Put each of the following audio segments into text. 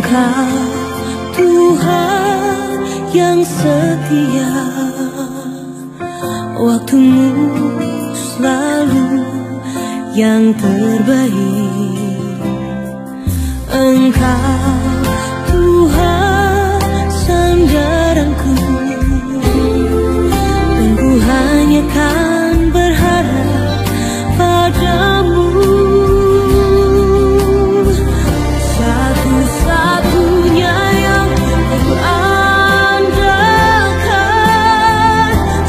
Engkau Tuhan yang setia, waktumu selalu yang terbaik. Engkau Tuhan sandaranku, dan ku hanya kan berharap padamu. Satu-satunya yang ku andalkan,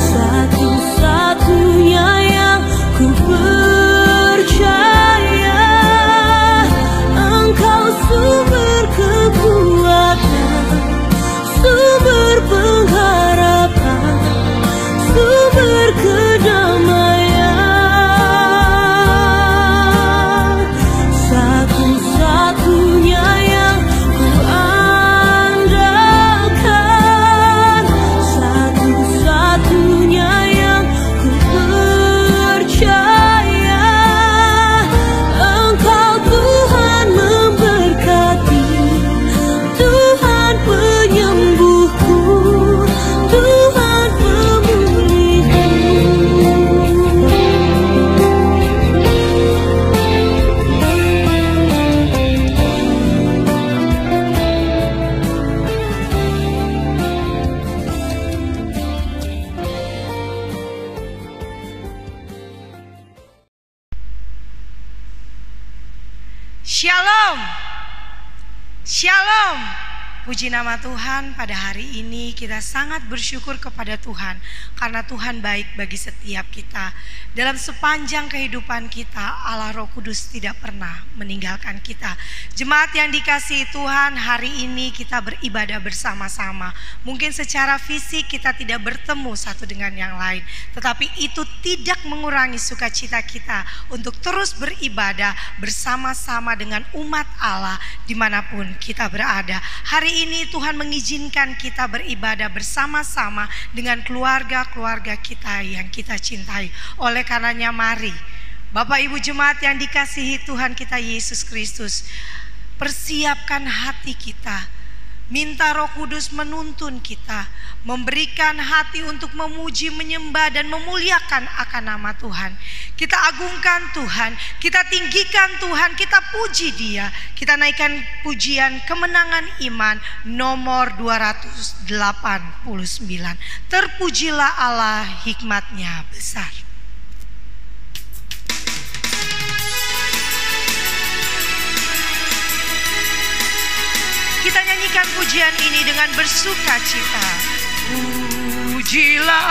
satu-satunya yang ku percaya. Engkau sumber kekuatan, sumber pengharapan, sumber kedamaian. Satu-satunya yang ku andalkan, satu-satunya yang ku percaya. Engkau Tuhan memberkati, Tuhan penyembuhku, Tuhan pemulihku. Shalom, shalom. Puji nama Tuhan, pada hari ini kita sangat bersyukur kepada Tuhan karena Tuhan baik bagi setiap kita. Dalam sepanjang kehidupan kita, Allah Roh Kudus tidak pernah meninggalkan kita. Jemaat yang dikasihi Tuhan, hari ini kita beribadah bersama-sama. Mungkin secara fisik kita tidak bertemu satu dengan yang lain, tetapi itu tidak mengurangi sukacita kita untuk terus beribadah bersama-sama dengan umat Allah dimanapun kita berada. Hari ini Tuhan mengizinkan kita beribadah bersama-sama dengan keluarga-keluarga kita yang kita cintai. Oleh karenanya mari Bapak Ibu jemaat yang dikasihi Tuhan kita Yesus Kristus, persiapkan hati kita. Minta Roh Kudus menuntun kita, memberikan hati untuk memuji, menyembah dan memuliakan akan nama Tuhan. Kita agungkan Tuhan, kita tinggikan Tuhan, kita puji Dia. Kita naikkan pujian kemenangan iman nomor 289. Terpujilah Allah, hikmat-Nya besar. Kita nyanyikan pujian ini dengan bersuka cita. Pujilah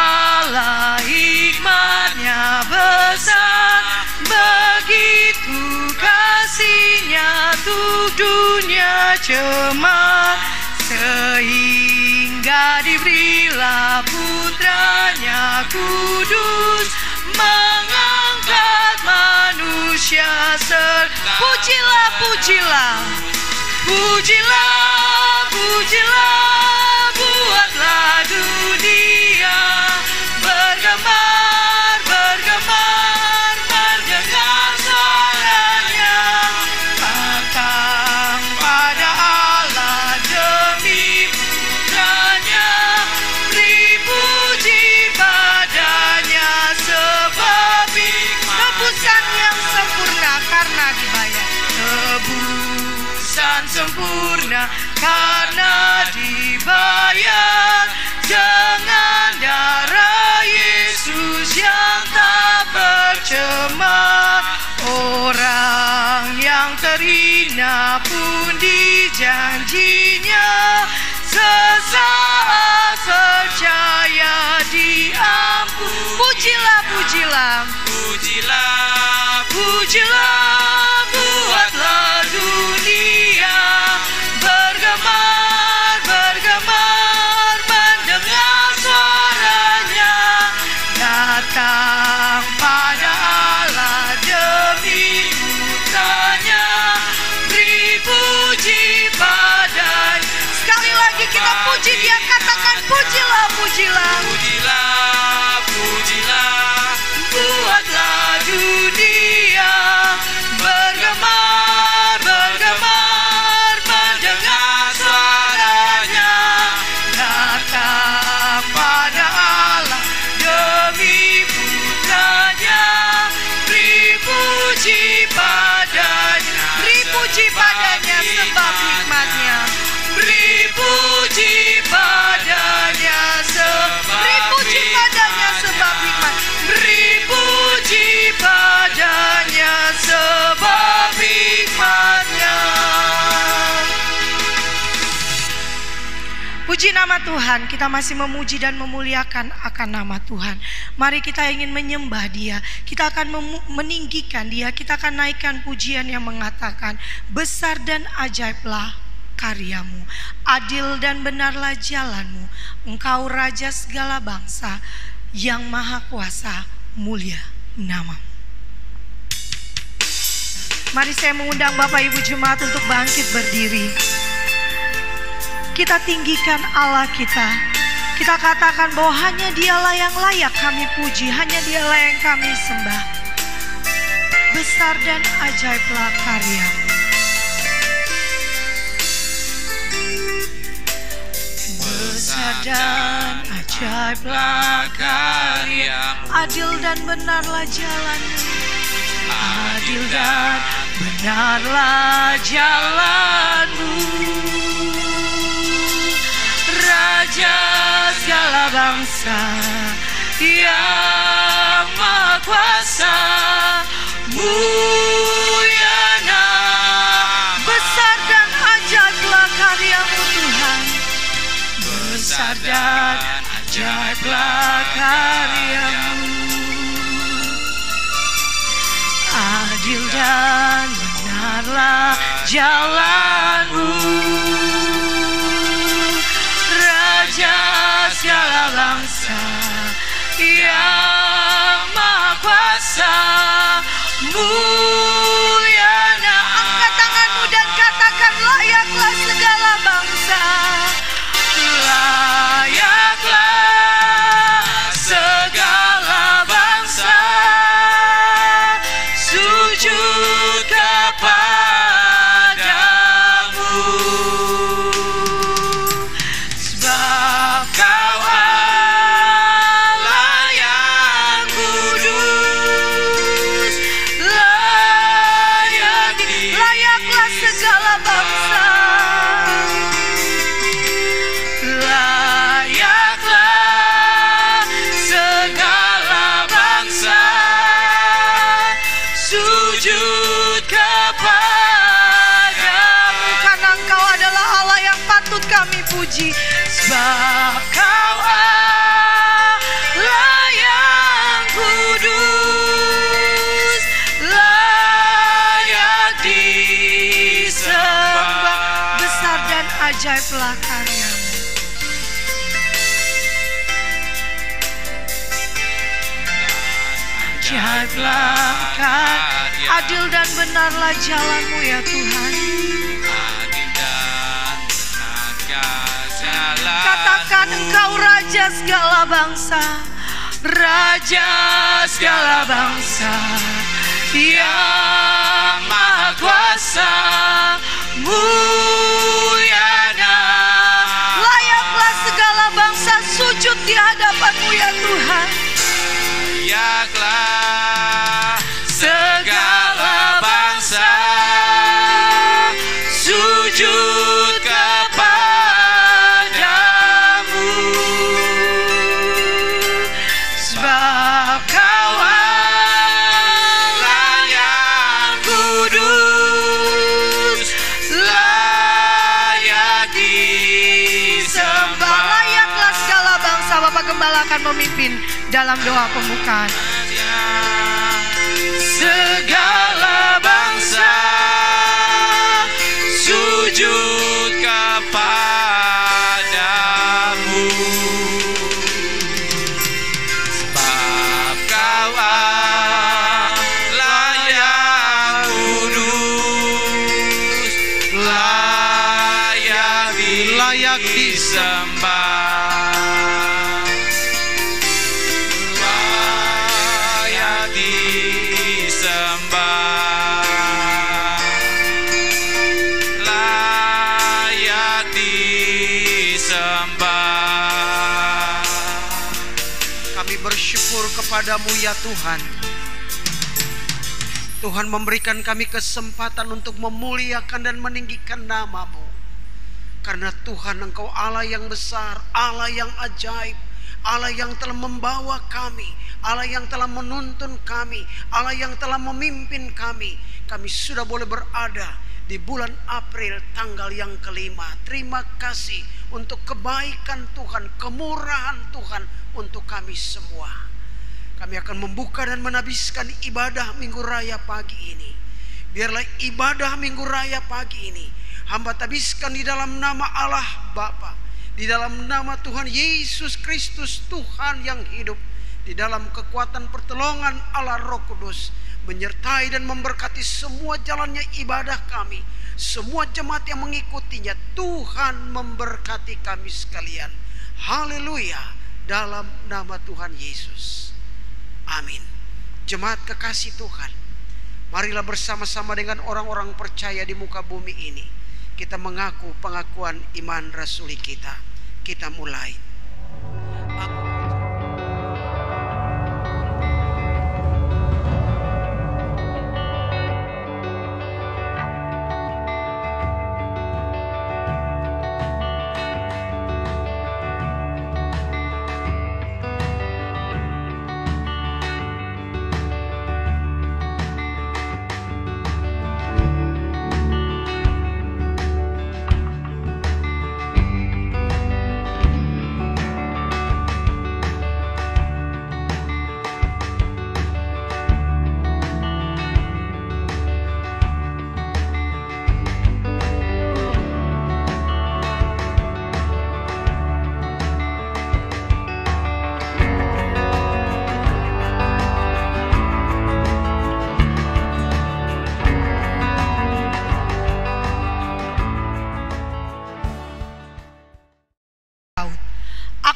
Allah, hikmat-Nya besar, begitu kasih-Nya untuk dunia cemar, sehingga diberilah putra-Nya kudus, mengangkat manusia pujilah, pujilah. Pujilah, pujilah, buatlah dunia bergemar, bergemar, mendengar suaranya. Datang pada Allah demi putranya, beri puji padanya, sebab tebusan yang sempurna karena dibayar. Tebusan sempurna karena dibayar dengan darah Yesus yang tak bercemar. Orang yang terhina pun dijanjinya, sesaat percaya diampuni. Pujilah, pujilah, pujilah, pujilah, buatlah dunia bergemar, bergemar, mendengar suaranya. Datang pada Allah demi putranya, beri puji padanya. Sekali lagi kita puji Dia, katakan pujilah, pujilah, pujilah, pujilah, buatlah dunia bergemar, bergemar, mendengar Puji nama Tuhan, kita masih memuji dan memuliakan akan nama Tuhan. Mari kita ingin menyembah Dia, kita akan meninggikan Dia, kita akan naikkan pujian yang mengatakan, besar dan ajaiblah karyamu, adil dan benarlah jalanmu, Engkau Raja segala bangsa, yang maha kuasa, mulia namamu. Mari saya mengundang Bapak Ibu Jemaat untuk bangkit berdiri. Kita tinggikan Allah kita. Kita katakan bahwa hanya Dialah yang layak kami puji, hanya Dialah yang kami sembah. Besar dan ajaiblah karyamu. Besar dan ajaiblah karyamu, adil dan benarlah jalanmu, adil dan benarlah jalanmu. Raja segala bangsa yang maha kuasa, mulia nama. Besar dan ajaiblah karyamu Tuhan, besar dan ajaiblah karyamu, adil dan benarlah jalanmu. Raja segala bangsa yang maha kuasa, mulia nama. Angkat tanganmu dan katakan, layaklah segala bangsa, layaklah segala bangsa sujud kepadamu, sebab Kau Allah yang kudus. Layaklah segala bangsa, layaklah segala bangsa sujud kepadamu, karena Engkau adalah Allah yang patut kami puji. Sebab Kau Allah yang kudus, layak disembah. Besar dan ajaiblah karyamu, ajaiblah karyamu, adil dan benarlah jalanmu ya Tuhan. Katakan, Engkau Raja segala bangsa, Raja segala bangsa yang maha kuasa, mulia nama. Layaklah segala bangsa sujud di hadapan-Mu ya Tuhan. Layaklah segala bangsa sujud kepadamu, sebab Kau Allah yang kudus, layak disembah. Layaklah segala bangsa. Bapak Gembala akan memimpin dalam doa pembukaan. Segala bangsa sujud kepadamu, sebab Kau Allah yang kudus, layak disembah, layak disembah, layak disembah. Kami bersyukur kepadamu ya Tuhan. Tuhan memberikan kami kesempatan untuk memuliakan dan meninggikan nama-Mu. Karena Tuhan Engkau Allah yang besar, Allah yang ajaib, Allah yang telah membawa kami, Allah yang telah menuntun kami, Allah yang telah memimpin kami. Kami sudah boleh berada di bulan April tanggal yang kelima. Terima kasih untuk kebaikan Tuhan, kemurahan Tuhan untuk kami semua. Kami akan membuka dan menabiskan ibadah Minggu Raya pagi ini. Biarlah ibadah Minggu Raya pagi ini hamba tabiskan di dalam nama Allah Bapa, di dalam nama Tuhan Yesus Kristus Tuhan yang hidup, di dalam kekuatan pertolongan Allah Roh Kudus, menyertai dan memberkati semua jalannya ibadah kami, semua jemaat yang mengikutinya. Tuhan memberkati kami sekalian. Haleluya, dalam nama Tuhan Yesus. Amin. Jemaat kekasih Tuhan, marilah bersama-sama dengan orang-orang percaya di muka bumi ini kita mengaku pengakuan iman rasuli kita. Kita mulai.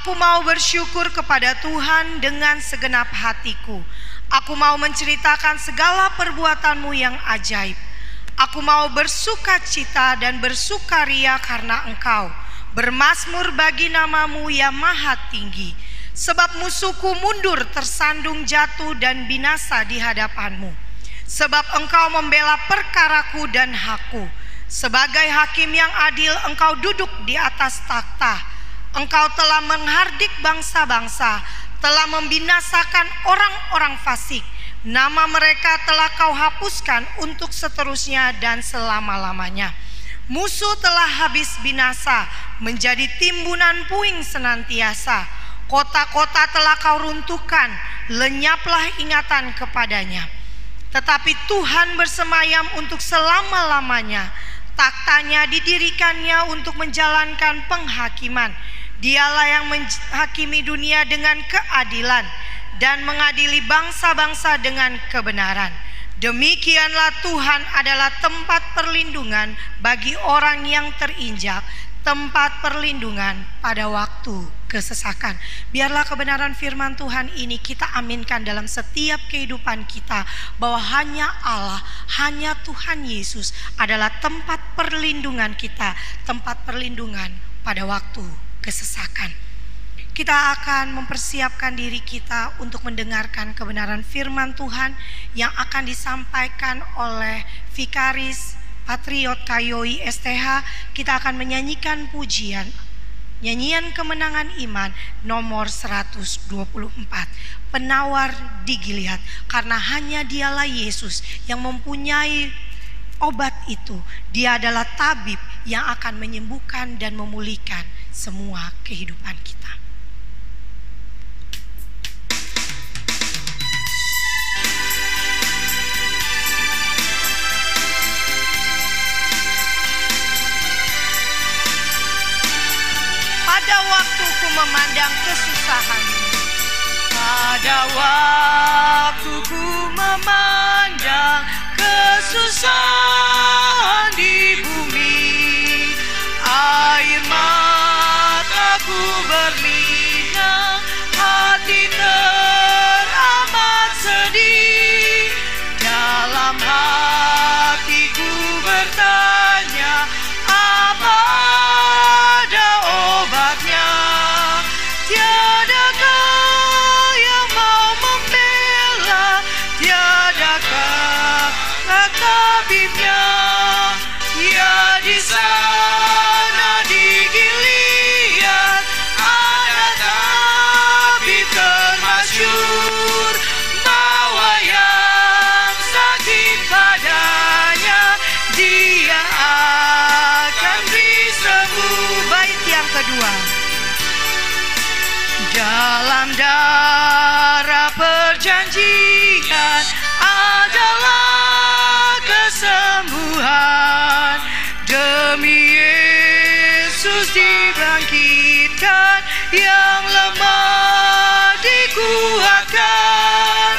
Aku mau bersyukur kepada Tuhan dengan segenap hatiku. Aku mau menceritakan segala perbuatan-Mu yang ajaib. Aku mau bersuka cita dan bersukaria karena Engkau. Bermazmur bagi nama-Mu yang maha tinggi. Sebab musuhku mundur, tersandung jatuh dan binasa di hadapan-Mu. Sebab Engkau membela perkaraku dan hakku. Sebagai hakim yang adil, Engkau duduk di atas takhta. Engkau telah menghardik bangsa-bangsa, telah membinasakan orang-orang fasik. Nama mereka telah Kau hapuskan untuk seterusnya dan selama-lamanya. Musuh telah habis binasa, menjadi timbunan puing senantiasa. Kota-kota telah Kau runtuhkan, lenyaplah ingatan kepadanya. Tetapi Tuhan bersemayam untuk selama-lamanya. Taktanya didirikannya untuk menjalankan penghakiman. Dialah yang menghakimi dunia dengan keadilan dan mengadili bangsa-bangsa dengan kebenaran. Demikianlah Tuhan adalah tempat perlindungan bagi orang yang terinjak, tempat perlindungan pada waktu kesesakan. Biarlah kebenaran firman Tuhan ini kita aminkan dalam setiap kehidupan kita, bahwa hanya Allah, hanya Tuhan Yesus adalah tempat perlindungan kita, tempat perlindungan pada waktu kesesakan. Kita akan mempersiapkan diri kita untuk mendengarkan kebenaran firman Tuhan yang akan disampaikan oleh Vikaris Patriot Kayoi STH. Kita akan menyanyikan pujian, nyanyian kemenangan iman nomor 124, penawar di Gilead. Karena hanya Dialah Yesus yang mempunyai obat itu. Dia adalah tabib yang akan menyembuhkan dan memulihkan semua kehidupan kita. Pada waktu ku memandang kesusahan, pada waktu ku memandang kesusahan di bumi, air mataku berlinang, hati teramat sedih. Dalam hatiku bertanya, apa ada obatnya? Tiadakah yang mau membela? Tiadakah tabibnya? Ya, di sana di Gilead ada tabib termasyhur, bawa yang sakit padanya, dia akan beri sembuh. Bait yang kedua. dalam darah perjanjian adalah kesembuhan. Demi Yesus dibangkitkan, yang lemah dikuatkan.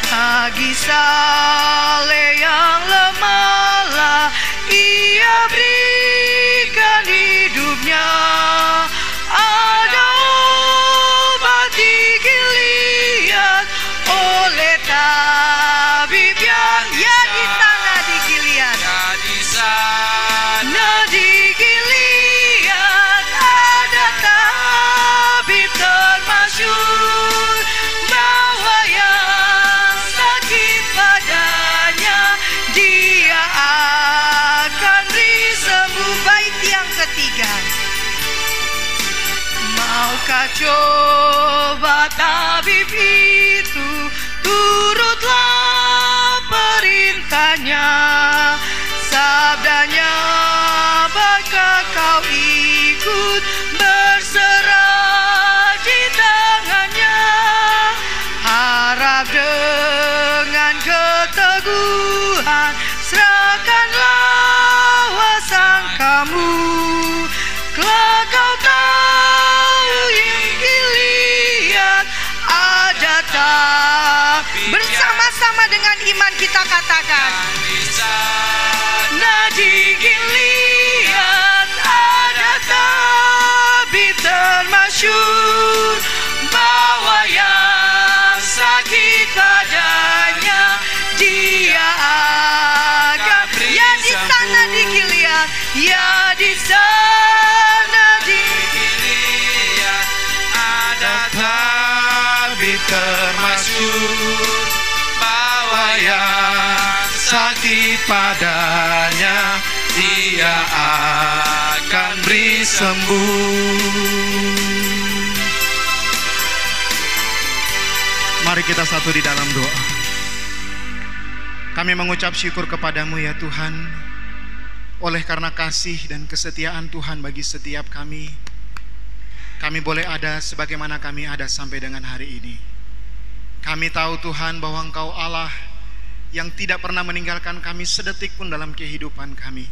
Bagi Saleh yang lemahlah Ia berikan hidupnya. Ada obat di Gilead oleh tabib yang di sana di Gilead. Di sana Di Gilead ada tabib termasyhur, bahwa yang sakit padanya dia akan disembuh. Bait yang ketiga. Maukah coba tabib itu, turutlah perintahnya. Sabdanya bakal kau ikut, berserah di tangannya. Harap dengan keteguhan, serahkanlah wasang kamu. Kelak kau tahu yang Gilead ada tak. Bersama-sama dengan iman kita katakan, di Gilead ada tabib termasyhur, bahwa yang sakit padanya dia akan. Ya di sana di Gilead, ya di sana di Gilead ada tabib termasyhur, bahwa yang sakit padanya dia akan beri sembuh. Mari kita satu di dalam doa. Kami mengucap syukur kepadamu ya Tuhan, oleh karena kasih dan kesetiaan Tuhan bagi setiap kami boleh ada sebagaimana kami ada sampai dengan hari ini. Kami tahu Tuhan bahwa Engkau Allah yang tidak pernah meninggalkan kami sedetik pun dalam kehidupan kami.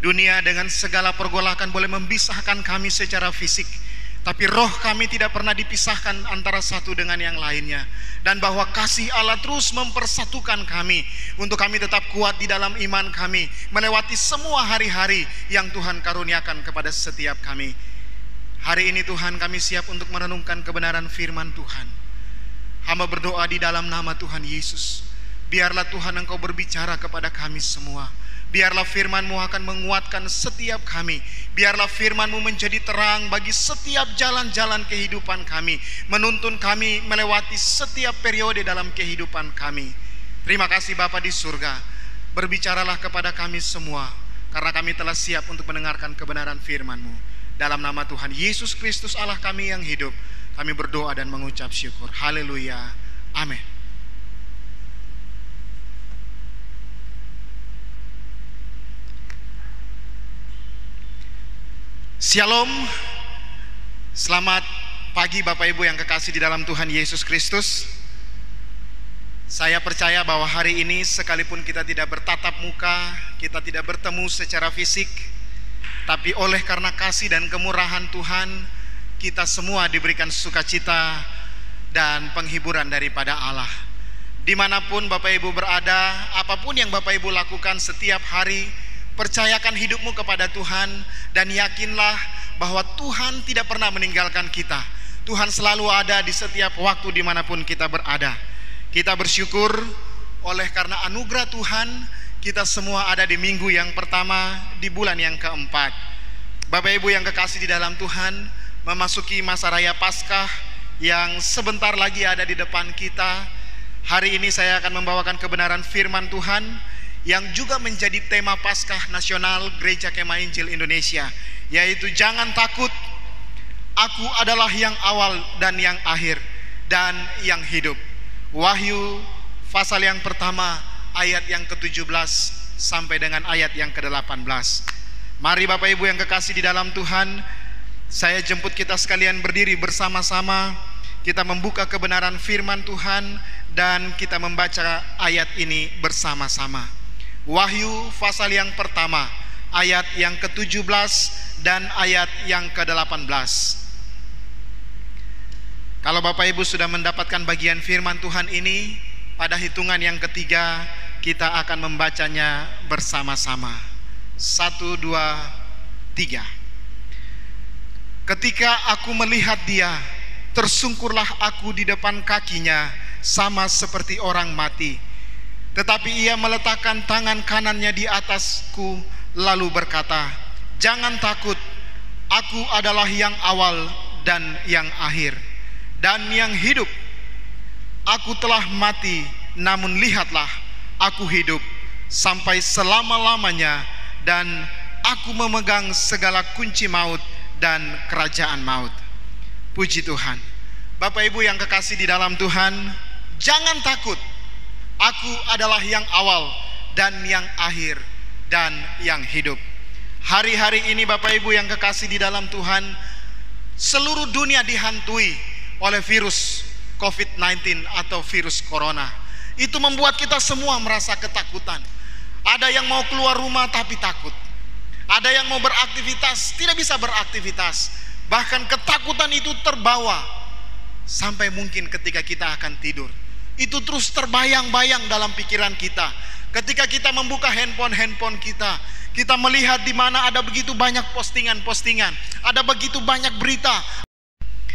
Dunia dengan segala pergolakan boleh memisahkan kami secara fisik, tapi roh kami tidak pernah dipisahkan antara satu dengan yang lainnya. Dan bahwa kasih Allah terus mempersatukan kami, untuk kami tetap kuat di dalam iman kami, melewati semua hari-hari yang Tuhan karuniakan kepada setiap kami. Hari ini Tuhan, kami siap untuk merenungkan kebenaran firman Tuhan. Hamba berdoa di dalam nama Tuhan Yesus, biarlah Tuhan Engkau berbicara kepada kami semua. Biarlah firman-Mu akan menguatkan setiap kami. Biarlah firman-Mu menjadi terang bagi setiap jalan-jalan kehidupan kami, menuntun kami melewati setiap periode dalam kehidupan kami. Terima kasih Bapa di surga. Berbicaralah kepada kami semua, karena kami telah siap untuk mendengarkan kebenaran firman-Mu. Dalam nama Tuhan Yesus Kristus Allah kami yang hidup, kami berdoa dan mengucap syukur. Haleluya. Amin. Shalom. Selamat pagi Bapak Ibu yang kekasih di dalam Tuhan Yesus Kristus. Saya percaya bahwa hari ini sekalipun kita tidak bertatap muka, kita tidak bertemu secara fisik, tapi oleh karena kasih dan kemurahan Tuhan, kita semua diberikan sukacita dan penghiburan daripada Allah. Dimanapun Bapak Ibu berada, apapun yang Bapak Ibu lakukan setiap hari, percayakan hidupmu kepada Tuhan dan yakinlah bahwa Tuhan tidak pernah meninggalkan kita. Tuhan selalu ada di setiap waktu dimanapun kita berada. Kita bersyukur oleh karena anugerah Tuhan, kita semua ada di minggu yang pertama di bulan yang keempat. Bapak Ibu yang kekasih di dalam Tuhan, memasuki masa raya Paskah yang sebentar lagi ada di depan kita. Hari ini saya akan membawakan kebenaran firman Tuhan yang juga menjadi tema Paskah Nasional Gereja Kemah Injil Indonesia, yaitu jangan takut, aku adalah yang awal dan yang akhir dan yang hidup. Wahyu pasal yang pertama ayat yang ke-17 sampai dengan ayat yang ke-18. Mari Bapak Ibu yang kekasih di dalam Tuhan, saya jemput kita sekalian berdiri bersama-sama kita membuka kebenaran firman Tuhan dan kita membaca ayat ini bersama-sama. Wahyu pasal yang pertama, ayat yang ke-17 dan ayat yang ke-18. Kalau Bapak Ibu sudah mendapatkan bagian firman Tuhan ini, pada hitungan yang ketiga kita akan membacanya bersama-sama. 1, 2, 3. Ketika aku melihat dia, tersungkurlah aku di depan kakinya, sama seperti orang mati. Tetapi ia meletakkan tangan kanannya di atasku, lalu berkata, "Jangan takut, aku adalah yang awal dan yang akhir, dan yang hidup. Aku telah mati, namun lihatlah, aku hidup sampai selama-lamanya, dan aku memegang segala kunci maut dan kerajaan maut." Puji Tuhan. Bapak Ibu yang kekasih di dalam Tuhan, jangan takut. Aku adalah yang awal dan yang akhir dan yang hidup. Hari-hari ini Bapak Ibu yang kekasih di dalam Tuhan, seluruh dunia dihantui oleh virus COVID-19 atau virus corona. Itu membuat kita semua merasa ketakutan. Ada yang mau keluar rumah tapi takut. Ada yang mau beraktivitas, tidak bisa beraktivitas. Bahkan ketakutan itu terbawa sampai mungkin ketika kita akan tidur. Itu terus terbayang-bayang dalam pikiran kita. Ketika kita membuka handphone kita, kita melihat di mana ada begitu banyak postingan-postingan, ada begitu banyak berita.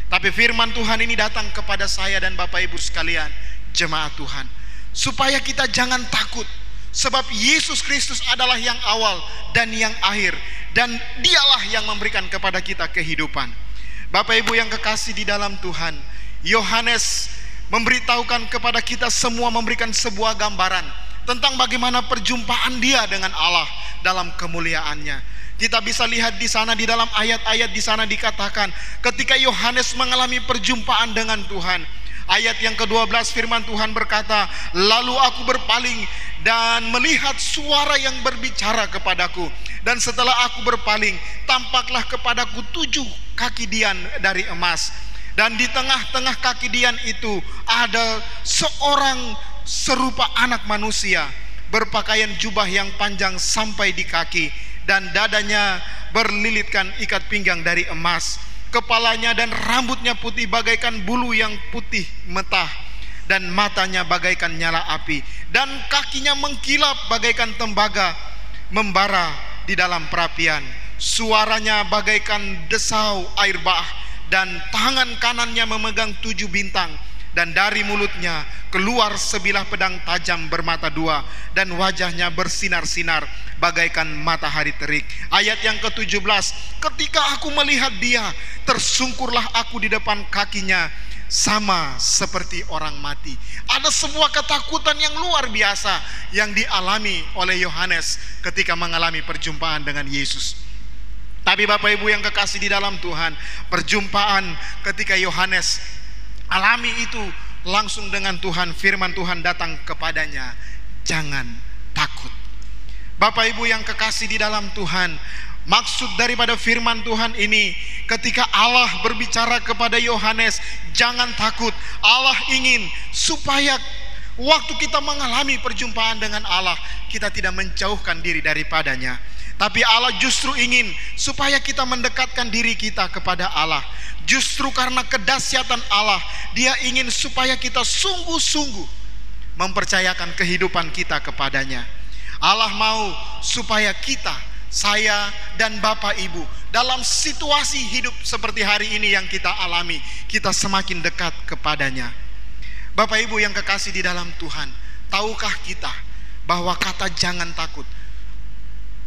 Tapi firman Tuhan ini datang kepada saya dan Bapak Ibu sekalian, jemaat Tuhan, supaya kita jangan takut. Sebab Yesus Kristus adalah yang awal dan yang akhir, dan dialah yang memberikan kepada kita kehidupan. Bapak Ibu yang kekasih di dalam Tuhan, Yohanes memberitahukan kepada kita semua, memberikan sebuah gambaran tentang bagaimana perjumpaan dia dengan Allah dalam kemuliaannya. Kita bisa lihat di sana, di dalam ayat-ayat di sana dikatakan ketika Yohanes mengalami perjumpaan dengan Tuhan. Ayat yang ke-12 firman Tuhan berkata, "Lalu aku berpaling dan melihat suara yang berbicara kepadaku. Dan setelah aku berpaling, tampaklah kepadaku 7 kaki dian dari emas. Dan di tengah-tengah kaki dian itu ada seorang serupa anak manusia, berpakaian jubah yang panjang sampai di kaki, dan dadanya berlilitkan ikat pinggang dari emas. Kepalanya dan rambutnya putih bagaikan bulu yang putih metah, dan matanya bagaikan nyala api, dan kakinya mengkilap bagaikan tembaga membara di dalam perapian. Suaranya bagaikan desau air bah, dan tangan kanannya memegang 7 bintang, dan dari mulutnya keluar sebilah pedang tajam bermata 2, dan wajahnya bersinar-sinar bagaikan matahari terik. Ayat yang ke-17, ketika aku melihat dia, tersungkurlah aku di depan kakinya, sama seperti orang mati. Ada sebuah ketakutan yang luar biasa yang dialami oleh Yohanes ketika mengalami perjumpaan dengan Yesus. Tapi Bapak Ibu yang kekasih di dalam Tuhan, perjumpaan ketika Yohanes alami itu langsung dengan Tuhan, firman Tuhan datang kepadanya, "Jangan takut." Bapak Ibu yang kekasih di dalam Tuhan, maksud daripada firman Tuhan ini, ketika Allah berbicara kepada Yohanes, "Jangan takut," Allah ingin supaya waktu kita mengalami perjumpaan dengan Allah, kita tidak menjauhkan diri daripadanya. Tapi Allah justru ingin supaya kita mendekatkan diri kita kepada Allah. Justru karena kedahsyatan Allah, Dia ingin supaya kita sungguh-sungguh mempercayakan kehidupan kita kepadanya. Allah mau supaya kita, saya dan Bapak Ibu, dalam situasi hidup seperti hari ini yang kita alami, kita semakin dekat kepadanya. Bapak Ibu yang kekasih di dalam Tuhan, tahukah kita bahwa kata "jangan takut"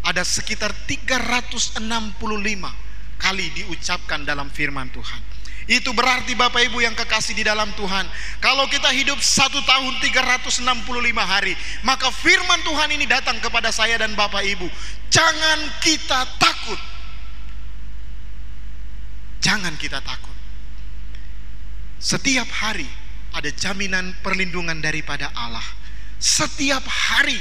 ada sekitar 365 kali diucapkan dalam firman Tuhan. Itu berarti Bapak Ibu yang kekasih di dalam Tuhan, kalau kita hidup 1 tahun 365 hari, maka firman Tuhan ini datang kepada saya dan Bapak Ibu, jangan kita takut. Jangan kita takut. Setiap hari ada jaminan perlindungan daripada Allah. Setiap hari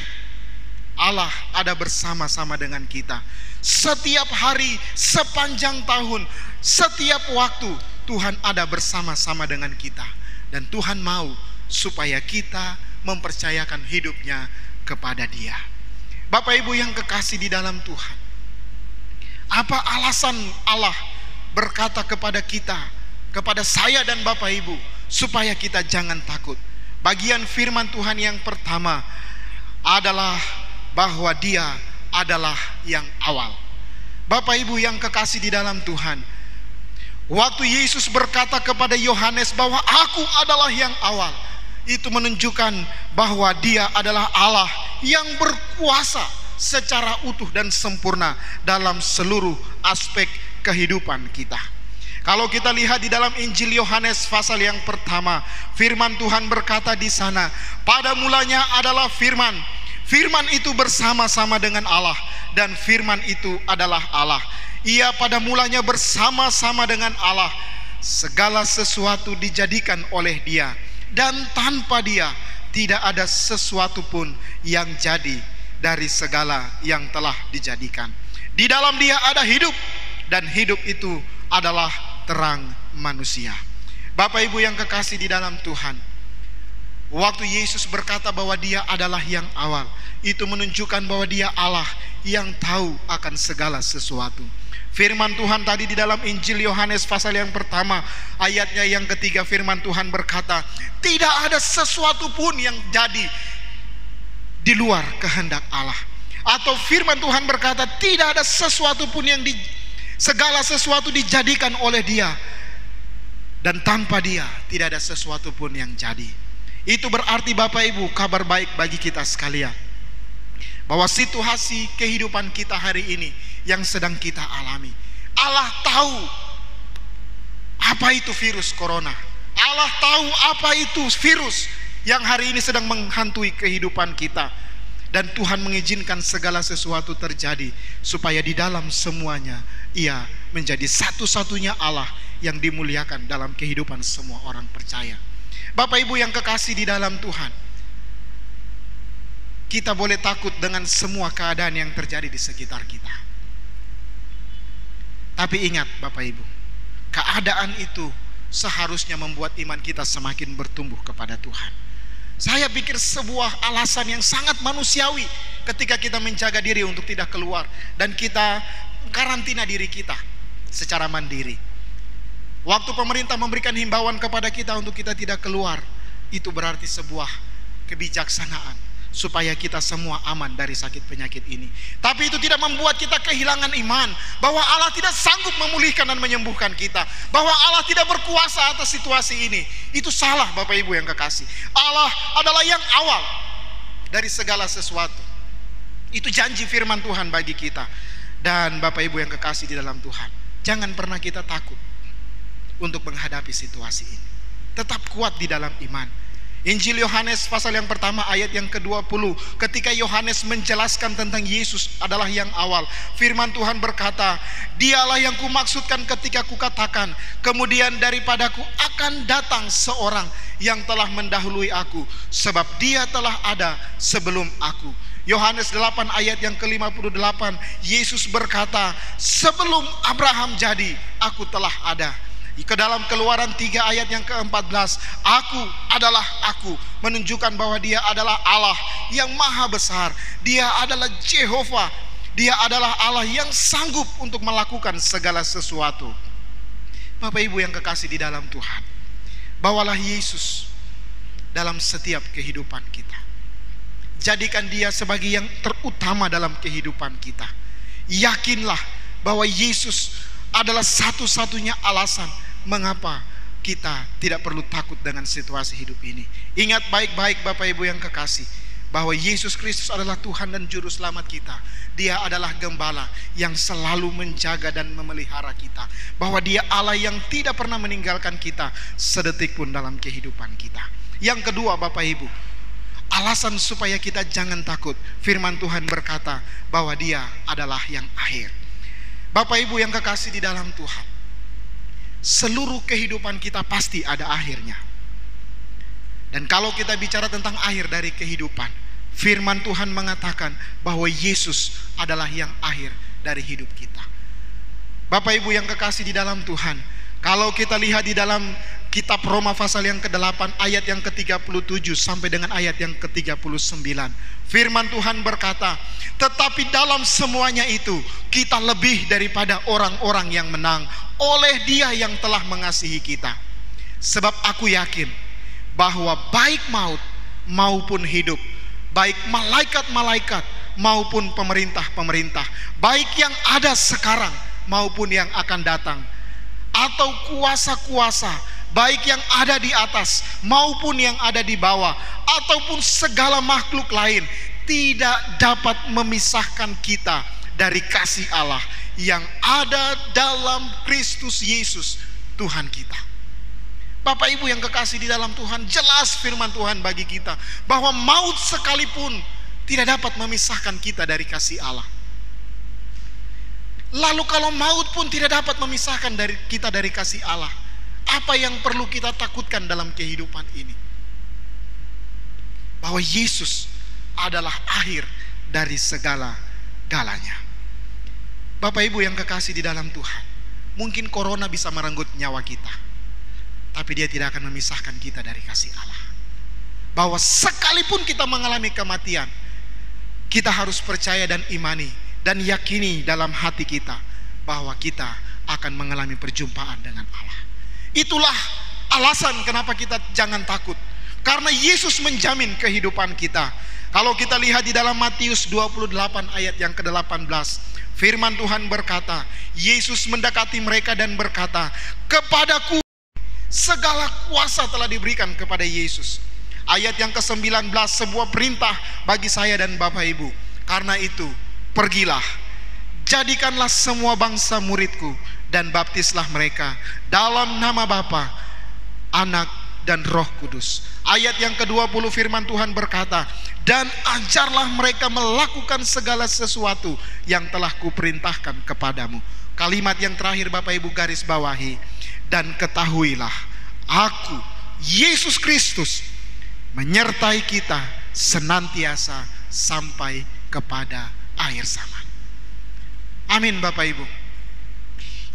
Allah ada bersama-sama dengan kita. Setiap hari, sepanjang tahun, setiap waktu, Tuhan ada bersama-sama dengan kita. Dan Tuhan mau supaya kita mempercayakan hidupnya kepada Dia. Bapak Ibu yang kekasih di dalam Tuhan, apa alasan Allah berkata kepada kita, kepada saya dan Bapak Ibu, supaya kita jangan takut? Bagian firman Tuhan yang pertama adalah bahwa Dia adalah yang awal. Bapak Ibu yang kekasih di dalam Tuhan, waktu Yesus berkata kepada Yohanes bahwa aku adalah yang awal, itu menunjukkan bahwa Dia adalah Allah yang berkuasa secara utuh dan sempurna dalam seluruh aspek kehidupan kita. Kalau kita lihat di dalam Injil Yohanes pasal yang pertama, firman Tuhan berkata di sana, pada mulanya adalah firman. Firman itu bersama-sama dengan Allah, dan firman itu adalah Allah. Ia pada mulanya bersama-sama dengan Allah. Segala sesuatu dijadikan oleh Dia, dan tanpa Dia tidak ada sesuatu pun yang jadi dari segala yang telah dijadikan. Di dalam Dia ada hidup, dan hidup itu adalah terang manusia. Bapak Ibu yang kekasih di dalam Tuhan, waktu Yesus berkata bahwa Dia adalah yang awal, itu menunjukkan bahwa Dia Allah yang tahu akan segala sesuatu. Firman Tuhan tadi di dalam Injil Yohanes pasal yang pertama, ayatnya yang ketiga, firman Tuhan berkata, tidak ada sesuatu pun yang jadi di luar kehendak Allah. Atau firman Tuhan berkata, tidak ada sesuatu pun yang segala sesuatu dijadikan oleh Dia, dan tanpa Dia tidak ada sesuatu pun yang jadi. Itu berarti Bapak Ibu, kabar baik bagi kita sekalian, bahwa situasi kehidupan kita hari ini yang sedang kita alami, Allah tahu apa itu virus corona. Allah tahu apa itu virus yang hari ini sedang menghantui kehidupan kita. Dan Tuhan mengizinkan segala sesuatu terjadi supaya di dalam semuanya Ia menjadi satu-satunya Allah yang dimuliakan dalam kehidupan semua orang percaya. Bapak Ibu yang kekasih di dalam Tuhan, kita boleh takut dengan semua keadaan yang terjadi di sekitar kita. Tapi ingat Bapak Ibu, keadaan itu seharusnya membuat iman kita semakin bertumbuh kepada Tuhan. Saya pikir sebuah alasan yang sangat manusiawi ketika kita menjaga diri untuk tidak keluar, dan kita karantina diri kita secara mandiri. Waktu pemerintah memberikan himbauan kepada kita untuk kita tidak keluar, itu berarti sebuah kebijaksanaan supaya kita semua aman dari sakit penyakit ini. Tapi itu tidak membuat kita kehilangan iman bahwa Allah tidak sanggup memulihkan dan menyembuhkan kita, bahwa Allah tidak berkuasa atas situasi ini. Itu salah Bapak Ibu yang kekasih. Allah adalah yang awal dari segala sesuatu. Itu janji firman Tuhan bagi kita. Dan Bapak Ibu yang kekasih di dalam Tuhan, jangan pernah kita takut untuk menghadapi situasi ini. Tetap kuat di dalam iman. Injil Yohanes pasal yang pertama ayat yang ke-20, ketika Yohanes menjelaskan tentang Yesus adalah yang awal, firman Tuhan berkata, Dialah yang kumaksudkan ketika kukatakan, kemudian daripadaku akan datang seorang yang telah mendahului aku, sebab Dia telah ada sebelum aku. Yohanes 8 ayat yang ke-58, Yesus berkata, sebelum Abraham jadi, aku telah ada. Ke dalam Keluaran 3 ayat yang ke-14, aku adalah aku, menunjukkan bahwa Dia adalah Allah yang maha besar. Dia adalah Jehovah. Dia adalah Allah yang sanggup untuk melakukan segala sesuatu. Bapak Ibu yang kekasih di dalam Tuhan, bawalah Yesus dalam setiap kehidupan kita. Jadikan Dia sebagai yang terutama dalam kehidupan kita. Yakinlah bahwa Yesus adalah satu-satunya alasan mengapa kita tidak perlu takut dengan situasi hidup ini. Ingat baik-baik Bapak Ibu yang kekasih, bahwa Yesus Kristus adalah Tuhan dan Juru Selamat kita. Dia adalah Gembala yang selalu menjaga dan memelihara kita, bahwa Dia Allah yang tidak pernah meninggalkan kita sedetik pun dalam kehidupan kita. Yang kedua Bapak Ibu, alasan supaya kita jangan takut, firman Tuhan berkata bahwa Dia adalah yang akhir. Bapak Ibu yang kekasih di dalam Tuhan, seluruh kehidupan kita pasti ada akhirnya. Dan kalau kita bicara tentang akhir dari kehidupan, firman Tuhan mengatakan bahwa Yesus adalah yang akhir dari hidup kita. Bapak Ibu yang kekasih di dalam Tuhan, Kalau kita lihat di dalam kitab Roma pasal yang ke-8 ayat yang ke-37 sampai dengan ayat yang ke-39, firman Tuhan berkata, tetapi dalam semuanya itu kita lebih daripada orang-orang yang menang oleh Dia yang telah mengasihi kita. Sebab aku yakin bahwa baik maut maupun hidup, baik malaikat-malaikat maupun pemerintah-pemerintah, baik yang ada sekarang maupun yang akan datang, atau kuasa-kuasa, baik yang ada di atas maupun yang ada di bawah, ataupun segala makhluk lain, tidak dapat memisahkan kita dari kasih Allah yang ada dalam Kristus Yesus Tuhan kita. Bapak Ibu yang kekasih di dalam Tuhan, jelas firman Tuhan bagi kita bahwa maut sekalipun tidak dapat memisahkan kita dari kasih Allah. Lalu kalau maut pun tidak dapat memisahkan kita dari kasih Allah, apa yang perlu kita takutkan dalam kehidupan ini? Bahwa Yesus adalah akhir dari segala-galanya. Bapak Ibu yang kekasih di dalam Tuhan, mungkin corona bisa merenggut nyawa kita, tapi dia tidak akan memisahkan kita dari kasih Allah. Bahwa sekalipun kita mengalami kematian, kita harus percaya dan imani dan yakini dalam hati kita bahwa kita akan mengalami perjumpaan dengan Allah. Itulah alasan kenapa kita jangan takut, karena Yesus menjamin kehidupan kita. Kalau kita lihat di dalam Matius 28 ayat yang ke-18, firman Tuhan berkata, Yesus mendekati mereka dan berkata, kepadaku segala kuasa telah diberikan kepada Yesus. Ayat yang ke-19, sebuah perintah bagi saya dan Bapak Ibu. Karena itu, pergilah, jadikanlah semua bangsa muridku, dan baptislah mereka dalam nama Bapa, Anak, dan Roh Kudus. Ayat yang ke-20 firman Tuhan berkata, dan ajarlah mereka melakukan segala sesuatu yang telah kuperintahkan kepadamu. Kalimat yang terakhir Bapak Ibu garis bawahi, dan ketahuilah, aku, Yesus Kristus, menyertai kita senantiasa sampai kepada akhir zaman. Amin Bapak Ibu.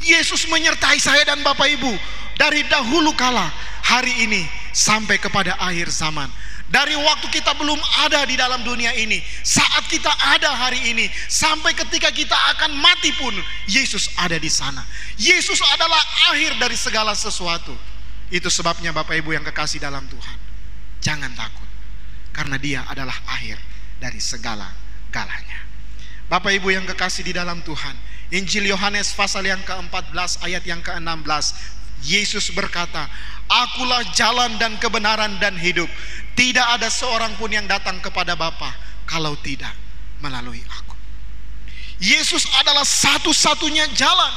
Yesus menyertai saya dan Bapak Ibu dari dahulu kala, hari ini sampai kepada akhir zaman. Dari waktu kita belum ada di dalam dunia ini, saat kita ada hari ini, sampai ketika kita akan mati pun, Yesus ada di sana. Yesus adalah akhir dari segala sesuatu. Itu sebabnya Bapak Ibu yang kekasih dalam Tuhan, jangan takut, karena Dia adalah akhir dari segala-galanya. Bapak Ibu yang kekasih di dalam Tuhan, Injil Yohanes pasal yang ke-14 ayat yang ke-16, Yesus berkata, akulah jalan dan kebenaran dan hidup. Tidak ada seorang pun yang datang kepada Bapa kalau tidak melalui aku. Yesus adalah satu-satunya jalan,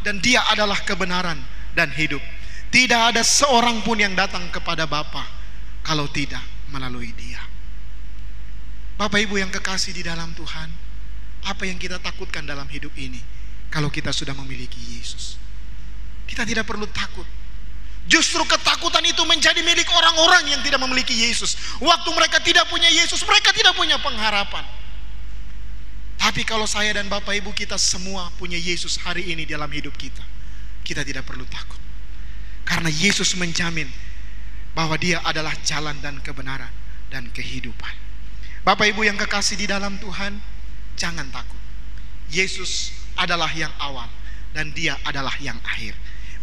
dan Dia adalah kebenaran dan hidup. Tidak ada seorang pun yang datang kepada Bapa kalau tidak melalui Dia. Bapak Ibu yang kekasih di dalam Tuhan, apa yang kita takutkan dalam hidup ini kalau kita sudah memiliki Yesus? Kita tidak perlu takut. Justru ketakutan itu menjadi milik orang-orang yang tidak memiliki Yesus. Waktu mereka tidak punya Yesus, mereka tidak punya pengharapan. Tapi kalau saya dan Bapak Ibu kita semua punya Yesus hari ini dalam hidup kita, kita tidak perlu takut. Karena Yesus menjamin bahwa Dia adalah jalan dan kebenaran dan kehidupan. Bapak Ibu yang kekasih di dalam Tuhan, jangan takut. Yesus adalah yang awal dan Dia adalah yang akhir.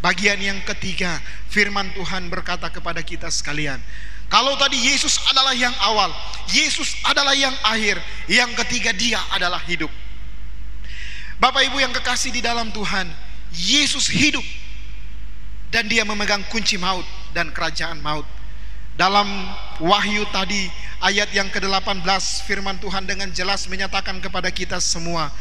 Bagian yang ketiga, firman Tuhan berkata kepada kita sekalian, kalau tadi Yesus adalah yang awal, Yesus adalah yang akhir, yang ketiga Dia adalah hidup. Bapak Ibu yang kekasih di dalam Tuhan, Yesus hidup dan Dia memegang kunci maut dan kerajaan maut. Dalam Wahyu tadi ayat yang ke-18, firman Tuhan dengan jelas menyatakan kepada kita semua,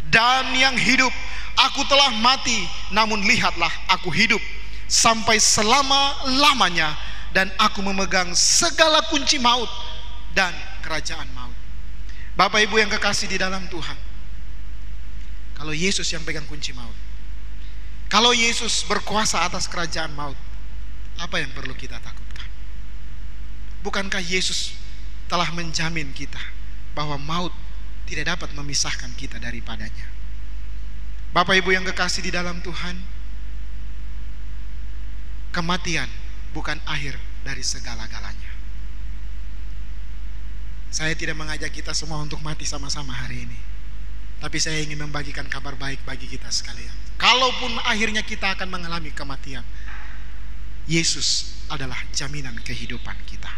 dan yang hidup, aku telah mati, namun lihatlah aku hidup sampai selama-lamanya, dan aku memegang segala kunci maut dan kerajaan maut. Bapak Ibu yang kekasih di dalam Tuhan, kalau Yesus yang pegang kunci maut, kalau Yesus berkuasa atas kerajaan maut, apa yang perlu kita takutkan? Bukankah Yesus telah menjamin kita bahwa maut tidak dapat memisahkan kita daripadanya? Bapak Ibu yang kekasih di dalam Tuhan, kematian bukan akhir dari segala-galanya. Saya tidak mengajak kita semua untuk mati sama-sama hari ini, tapi saya ingin membagikan kabar baik bagi kita sekalian. Kalaupun akhirnya kita akan mengalami kematian, Yesus adalah jaminan kehidupan kita.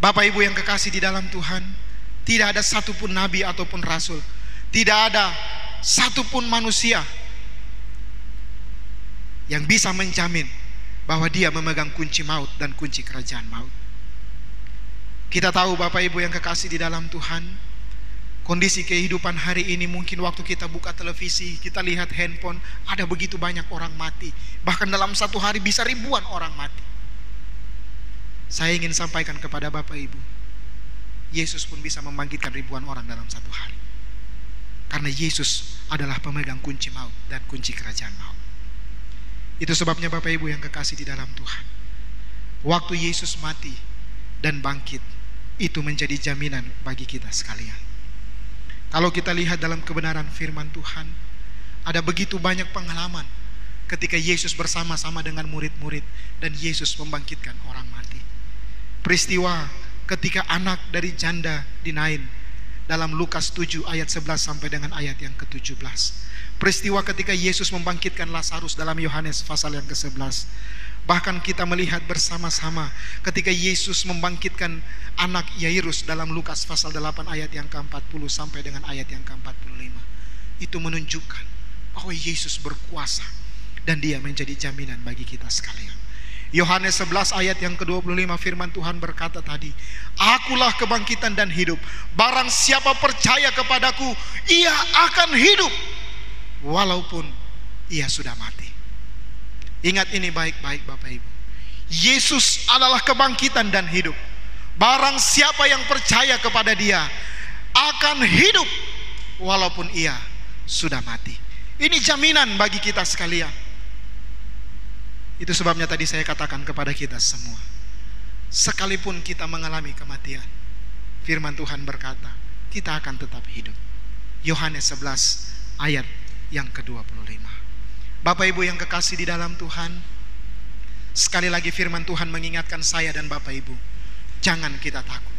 Bapak Ibu yang kekasih di dalam Tuhan, tidak ada satupun nabi ataupun rasul, tidak ada satupun manusia yang bisa menjamin bahwa dia memegang kunci maut dan kunci kerajaan maut. Kita tahu Bapak Ibu yang kekasih di dalam Tuhan, kondisi kehidupan hari ini mungkin waktu kita buka televisi, kita lihat handphone, ada begitu banyak orang mati. Bahkan dalam satu hari bisa ribuan orang mati. Saya ingin sampaikan kepada Bapak Ibu, Yesus pun bisa membangkitkan ribuan orang dalam satu hari. Karena Yesus adalah pemegang kunci maut dan kunci kerajaan maut. Itu sebabnya Bapak Ibu yang kekasih di dalam Tuhan, waktu Yesus mati dan bangkit, itu menjadi jaminan bagi kita sekalian. Kalau kita lihat dalam kebenaran firman Tuhan, ada begitu banyak pengalaman ketika Yesus bersama-sama dengan murid-murid dan Yesus membangkitkan orang mati. Peristiwa ketika anak dari janda di Nain dalam Lukas 7 ayat 11 sampai dengan ayat yang ke-17. Peristiwa ketika Yesus membangkitkan Lazarus dalam Yohanes pasal yang ke-11. Bahkan kita melihat bersama-sama ketika Yesus membangkitkan anak Yairus dalam Lukas pasal 8 ayat yang ke-40 sampai dengan ayat yang ke-45. Itu menunjukkan bahwa Yesus berkuasa dan dia menjadi jaminan bagi kita sekalian. Yohanes 11 ayat yang ke-25 firman Tuhan berkata tadi, Akulah kebangkitan dan hidup. Barang siapa percaya kepadaku, ia akan hidup walaupun ia sudah mati. Ingat ini baik-baik Bapak Ibu, Yesus adalah kebangkitan dan hidup. Barang siapa yang percaya kepada dia akan hidup walaupun ia sudah mati. Ini jaminan bagi kita sekalian. Itu sebabnya tadi saya katakan kepada kita semua, sekalipun kita mengalami kematian, firman Tuhan berkata, kita akan tetap hidup. Yohanes 11 ayat yang ke-25. Bapak Ibu yang kekasih di dalam Tuhan, sekali lagi firman Tuhan mengingatkan saya dan Bapak Ibu, jangan kita takut.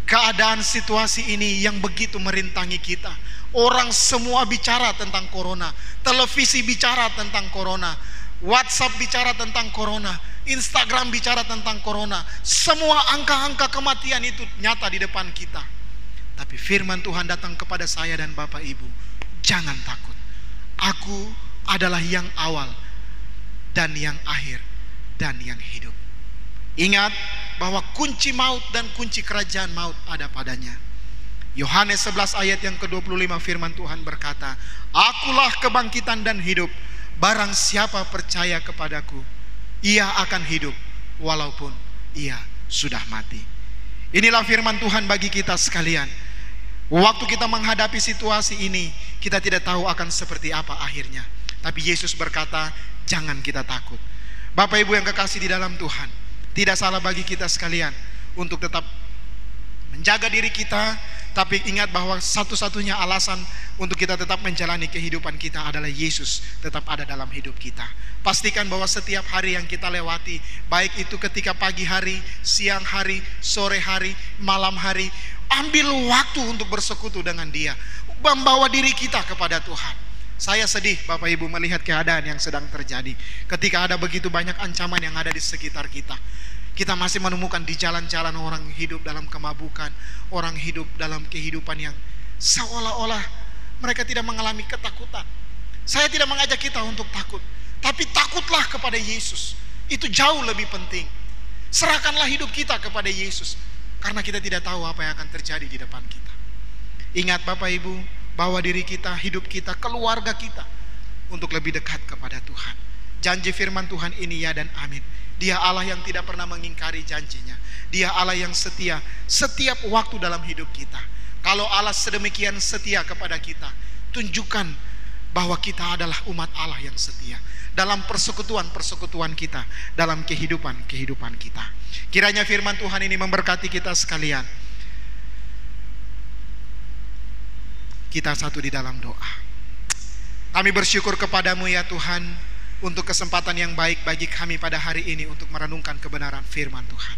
Keadaan situasi ini yang begitu merintangi kita. Orang semua bicara tentang corona, televisi bicara tentang corona, WhatsApp bicara tentang corona, Instagram bicara tentang corona. Semua angka-angka kematian itu nyata di depan kita. Tapi firman Tuhan datang kepada saya dan Bapak Ibu, jangan takut. Aku adalah yang awal dan yang akhir dan yang hidup. Ingat bahwa kunci maut dan kunci kerajaan maut ada padanya. Yohanes 11 ayat yang ke-25 firman Tuhan berkata, Akulah kebangkitan dan hidup. Barang siapa percaya kepadaku, ia akan hidup walaupun ia sudah mati. Inilah firman Tuhan bagi kita sekalian. Waktu kita menghadapi situasi ini, kita tidak tahu akan seperti apa akhirnya. Tapi Yesus berkata, jangan kita takut. Bapak Ibu yang kekasih di dalam Tuhan, tidak salah bagi kita sekalian untuk tetap menjaga diri kita. Tapi ingat bahwa satu-satunya alasan untuk kita tetap menjalani kehidupan kita adalah Yesus tetap ada dalam hidup kita. Pastikan bahwa setiap hari yang kita lewati, baik itu ketika pagi hari, siang hari, sore hari, malam hari, ambil waktu untuk bersekutu dengan Dia, membawa diri kita kepada Tuhan. Saya sedih Bapak Ibu melihat keadaan yang sedang terjadi. Ketika ada begitu banyak ancaman yang ada di sekitar kita, kita masih menemukan di jalan-jalan orang hidup dalam kemabukan, orang hidup dalam kehidupan yang seolah-olah mereka tidak mengalami ketakutan. Saya tidak mengajak kita untuk takut, tapi takutlah kepada Yesus. Itu jauh lebih penting. Serahkanlah hidup kita kepada Yesus, karena kita tidak tahu apa yang akan terjadi di depan kita. Ingat Bapak Ibu, bawa diri kita, hidup kita, keluarga kita untuk lebih dekat kepada Tuhan. Janji firman Tuhan ini ya dan amin. Dia Allah yang tidak pernah mengingkari janjinya. Dia Allah yang setia setiap waktu dalam hidup kita. Kalau Allah sedemikian setia kepada kita, tunjukkan bahwa kita adalah umat Allah yang setia dalam persekutuan-persekutuan kita, dalam kehidupan kita. Kiranya firman Tuhan ini memberkati kita sekalian. Kita satu di dalam doa. Kami bersyukur kepadamu ya Tuhan, untuk kesempatan yang baik bagi kami pada hari ini untuk merenungkan kebenaran firman Tuhan.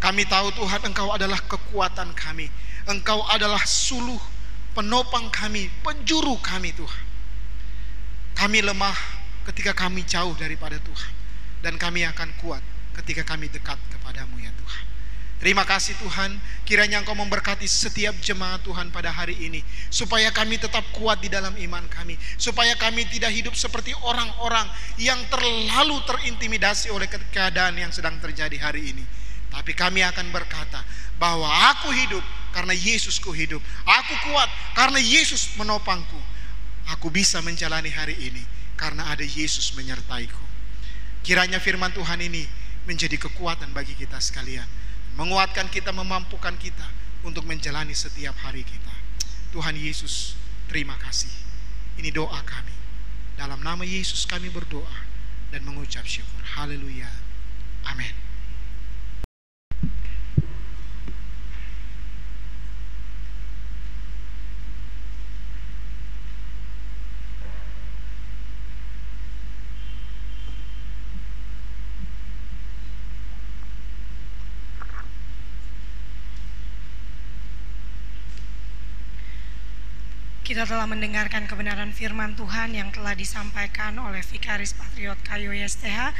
Kami tahu Tuhan, Engkau adalah kekuatan kami, Engkau adalah suluh, penopang kami, penjuru kami Tuhan. Kami lemah ketika kami jauh daripada Tuhan, dan kami akan kuat ketika kami dekat kepadamu ya Tuhan. Terima kasih Tuhan, kiranya Engkau memberkati setiap jemaat Tuhan pada hari ini, supaya kami tetap kuat di dalam iman kami, supaya kami tidak hidup seperti orang-orang yang terlalu terintimidasi oleh keadaan yang sedang terjadi hari ini. Tapi kami akan berkata bahwa aku hidup karena Yesusku hidup, aku kuat karena Yesus menopangku, aku bisa menjalani hari ini karena ada Yesus menyertaiku. Kiranya firman Tuhan ini menjadi kekuatan bagi kita sekalian, menguatkan kita, memampukan kita untuk menjalani setiap hari kita. Tuhan Yesus, terima kasih. Ini doa kami. Dalam nama Yesus kami berdoa dan mengucap syukur. Haleluya. Amin. Kita telah mendengarkan kebenaran firman Tuhan yang telah disampaikan oleh Vikaris Patriot Kayo YSTH.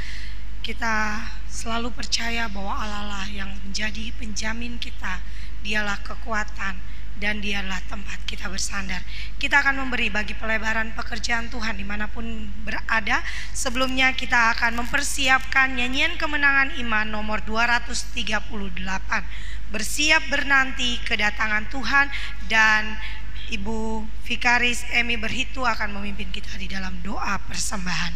Kita selalu percaya bahwa Allah lah yang menjadi penjamin kita, Dialah kekuatan dan Dialah tempat kita bersandar. Kita akan memberi bagi pelebaran pekerjaan Tuhan dimanapun berada. Sebelumnya kita akan mempersiapkan nyanyian kemenangan iman nomor 238, bersiap bernanti kedatangan Tuhan, dan Ibu Vikaris Emi Berhitu akan memimpin kita di dalam doa persembahan.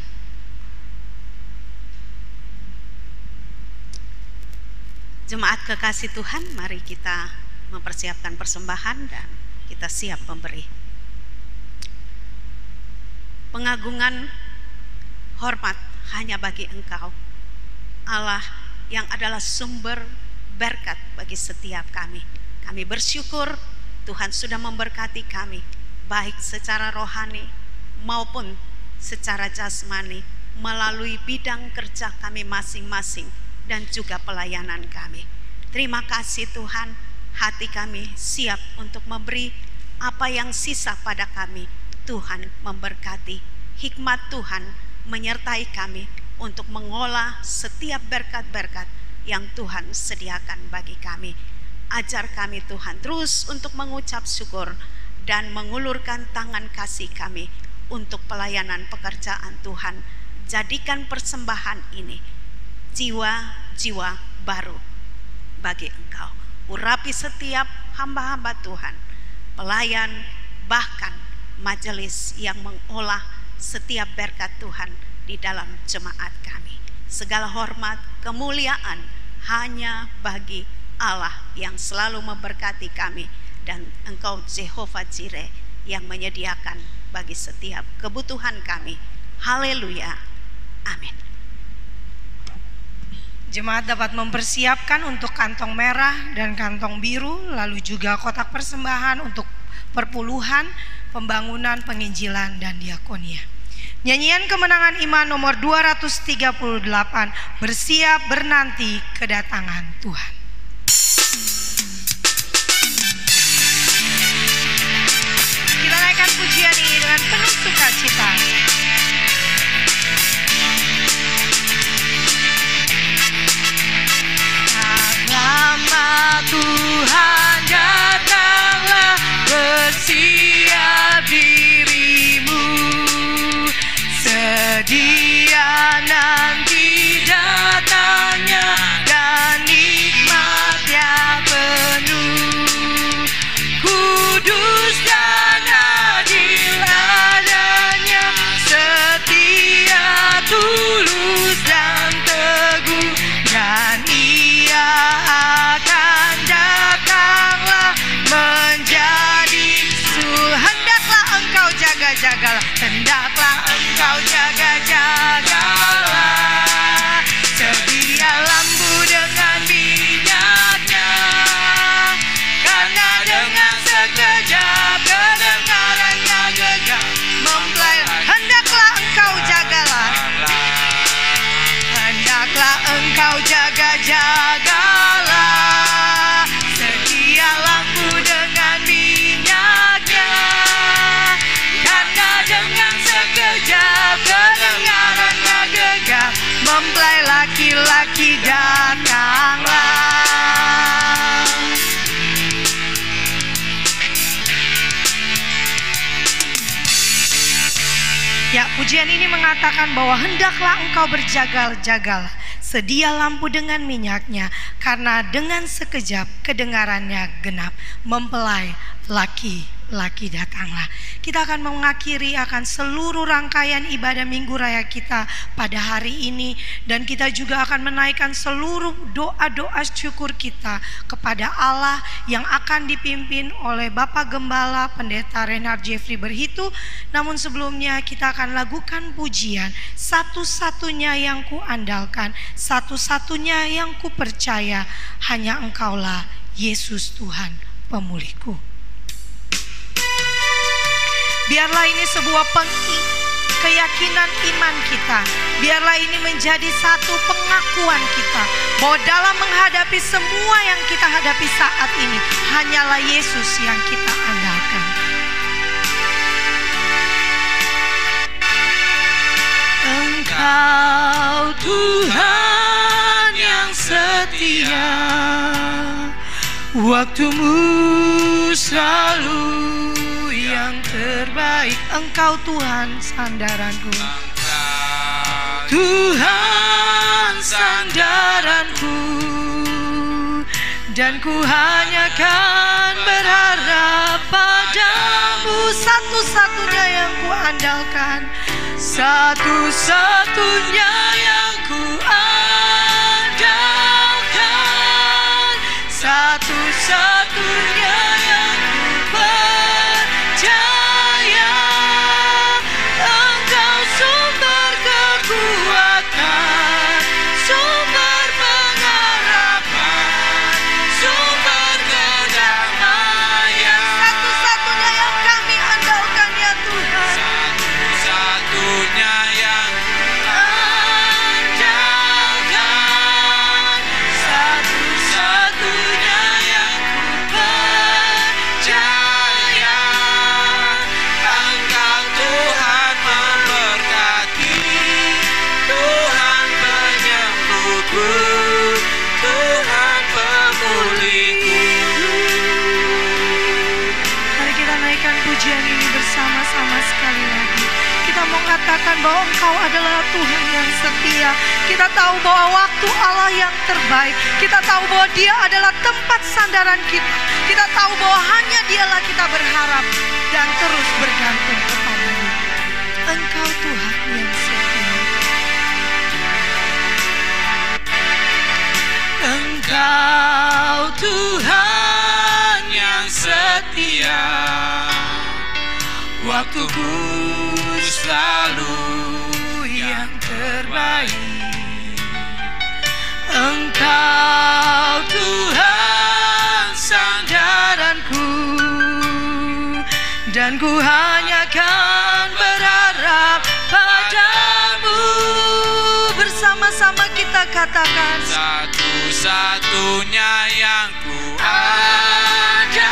Jemaat kekasih Tuhan, mari kita mempersiapkan persembahan dan kita siap memberi. Pengagungan, hormat hanya bagi Engkau, Allah yang adalah sumber berkat bagi setiap kami. Kami bersyukur Tuhan sudah memberkati kami, baik secara rohani maupun secara jasmani, melalui bidang kerja kami masing-masing dan juga pelayanan kami. Terima kasih Tuhan, hati kami siap untuk memberi apa yang sisa pada kami. Tuhan memberkati, hikmat Tuhan menyertai kami untuk mengolah setiap berkat-berkat yang Tuhan sediakan bagi kami. Ajar kami Tuhan terus untuk mengucap syukur dan mengulurkan tangan kasih kami untuk pelayanan pekerjaan Tuhan. Jadikan persembahan ini jiwa-jiwa baru bagi Engkau. Urapi setiap hamba-hamba Tuhan, pelayan, bahkan majelis yang mengolah setiap berkat Tuhan di dalam jemaat kami. Segala hormat, kemuliaan hanya bagi Allah yang selalu memberkati kami, dan Engkau Jehovah Jireh yang menyediakan bagi setiap kebutuhan kami. Haleluya. Amin. Jemaat dapat mempersiapkan untuk kantong merah dan kantong biru, lalu juga kotak persembahan untuk perpuluhan, pembangunan, penginjilan, dan diakonia. Nyanyian kemenangan iman nomor 238, bersiap bernanti kedatangan Tuhan. Kita naikkan pujian ini dengan penuh sukacita. Tak lama Tuhan datanglah, bersiap dirimu, sedia nanti datangnya dan nikmatnya penuh. Kudus dan adil adanya, setia, tulus dan teguh, dan Ia akan datanglah menjadi hendaklah engkau jaga-jagalah, hendaklah engkau jaga-jagalah, sedia lampu dengan minyaknya, karena dengan sekejap kedengarannya gegap mempelai. Hendaklah engkau jagalah, Ya, pujian ini mengatakan bahwa hendaklah engkau berjaga-jagalah, sedia lampu dengan minyaknya, karena dengan sekejap kedengarannya genap, mempelai laki-laki datanglah. Kita akan mengakhiri akan seluruh rangkaian ibadah Minggu Raya kita pada hari ini, dan kita juga akan menaikkan seluruh doa-doa syukur kita kepada Allah yang akan dipimpin oleh Bapak Gembala Pendeta Renard Jeffrey Berhitu. Namun sebelumnya kita akan lakukan pujian, satu-satunya yang kuandalkan, satu-satunya yang kupercaya, hanya Engkaulah Yesus Tuhan Pemulihku. Biarlah ini sebuah keyakinan iman kita. Biarlah ini menjadi satu pengakuan kita bahwa dalam menghadapi semua yang kita hadapi saat ini, hanyalah Yesus yang kita andalkan. Engkau Tuhan yang setia, waktumu selalu yang terbaik. Engkau Tuhan sandaranku, Tuhan sandaranku, dan ku hanya kan berharap padamu. Satu-satunya yang ku andalkan, satu-satunya yang ku andalkan, satu-satunya yang ku percaya. Engkau sumber kekuatan, sumber pengharapan, sumber kedamaian. Satu-satunya yang kami andalkan ya Tuhan, satu-satunya yang andalkan, satu-satunya yang ku percaya. Engkau Tuhan memberkati, Tuhan penyembuhku, Tuhan pemulihku. Mari kita naikkan pujian ini bersama-sama sekali lagi. Kita mau katakan bahwa Engkau adalah Tuhan yang setia. Kita tahu bahwa waktu Allah yang terbaik. Kita tahu bahwa Dia adalah tempat sandaran kita. Kita tahu bahwa hanya Dialah kita berharap dan terus bergantung kepada-Nya. Engkau Tuhan yang setia. Engkau Tuhan yang setia, waktuku selalu yang terbaik. Engkau Tuhan sandaranku, dan ku hanya kan berharap padamu. Bersama-sama kita katakan, satu-satunya yang ku andalkan,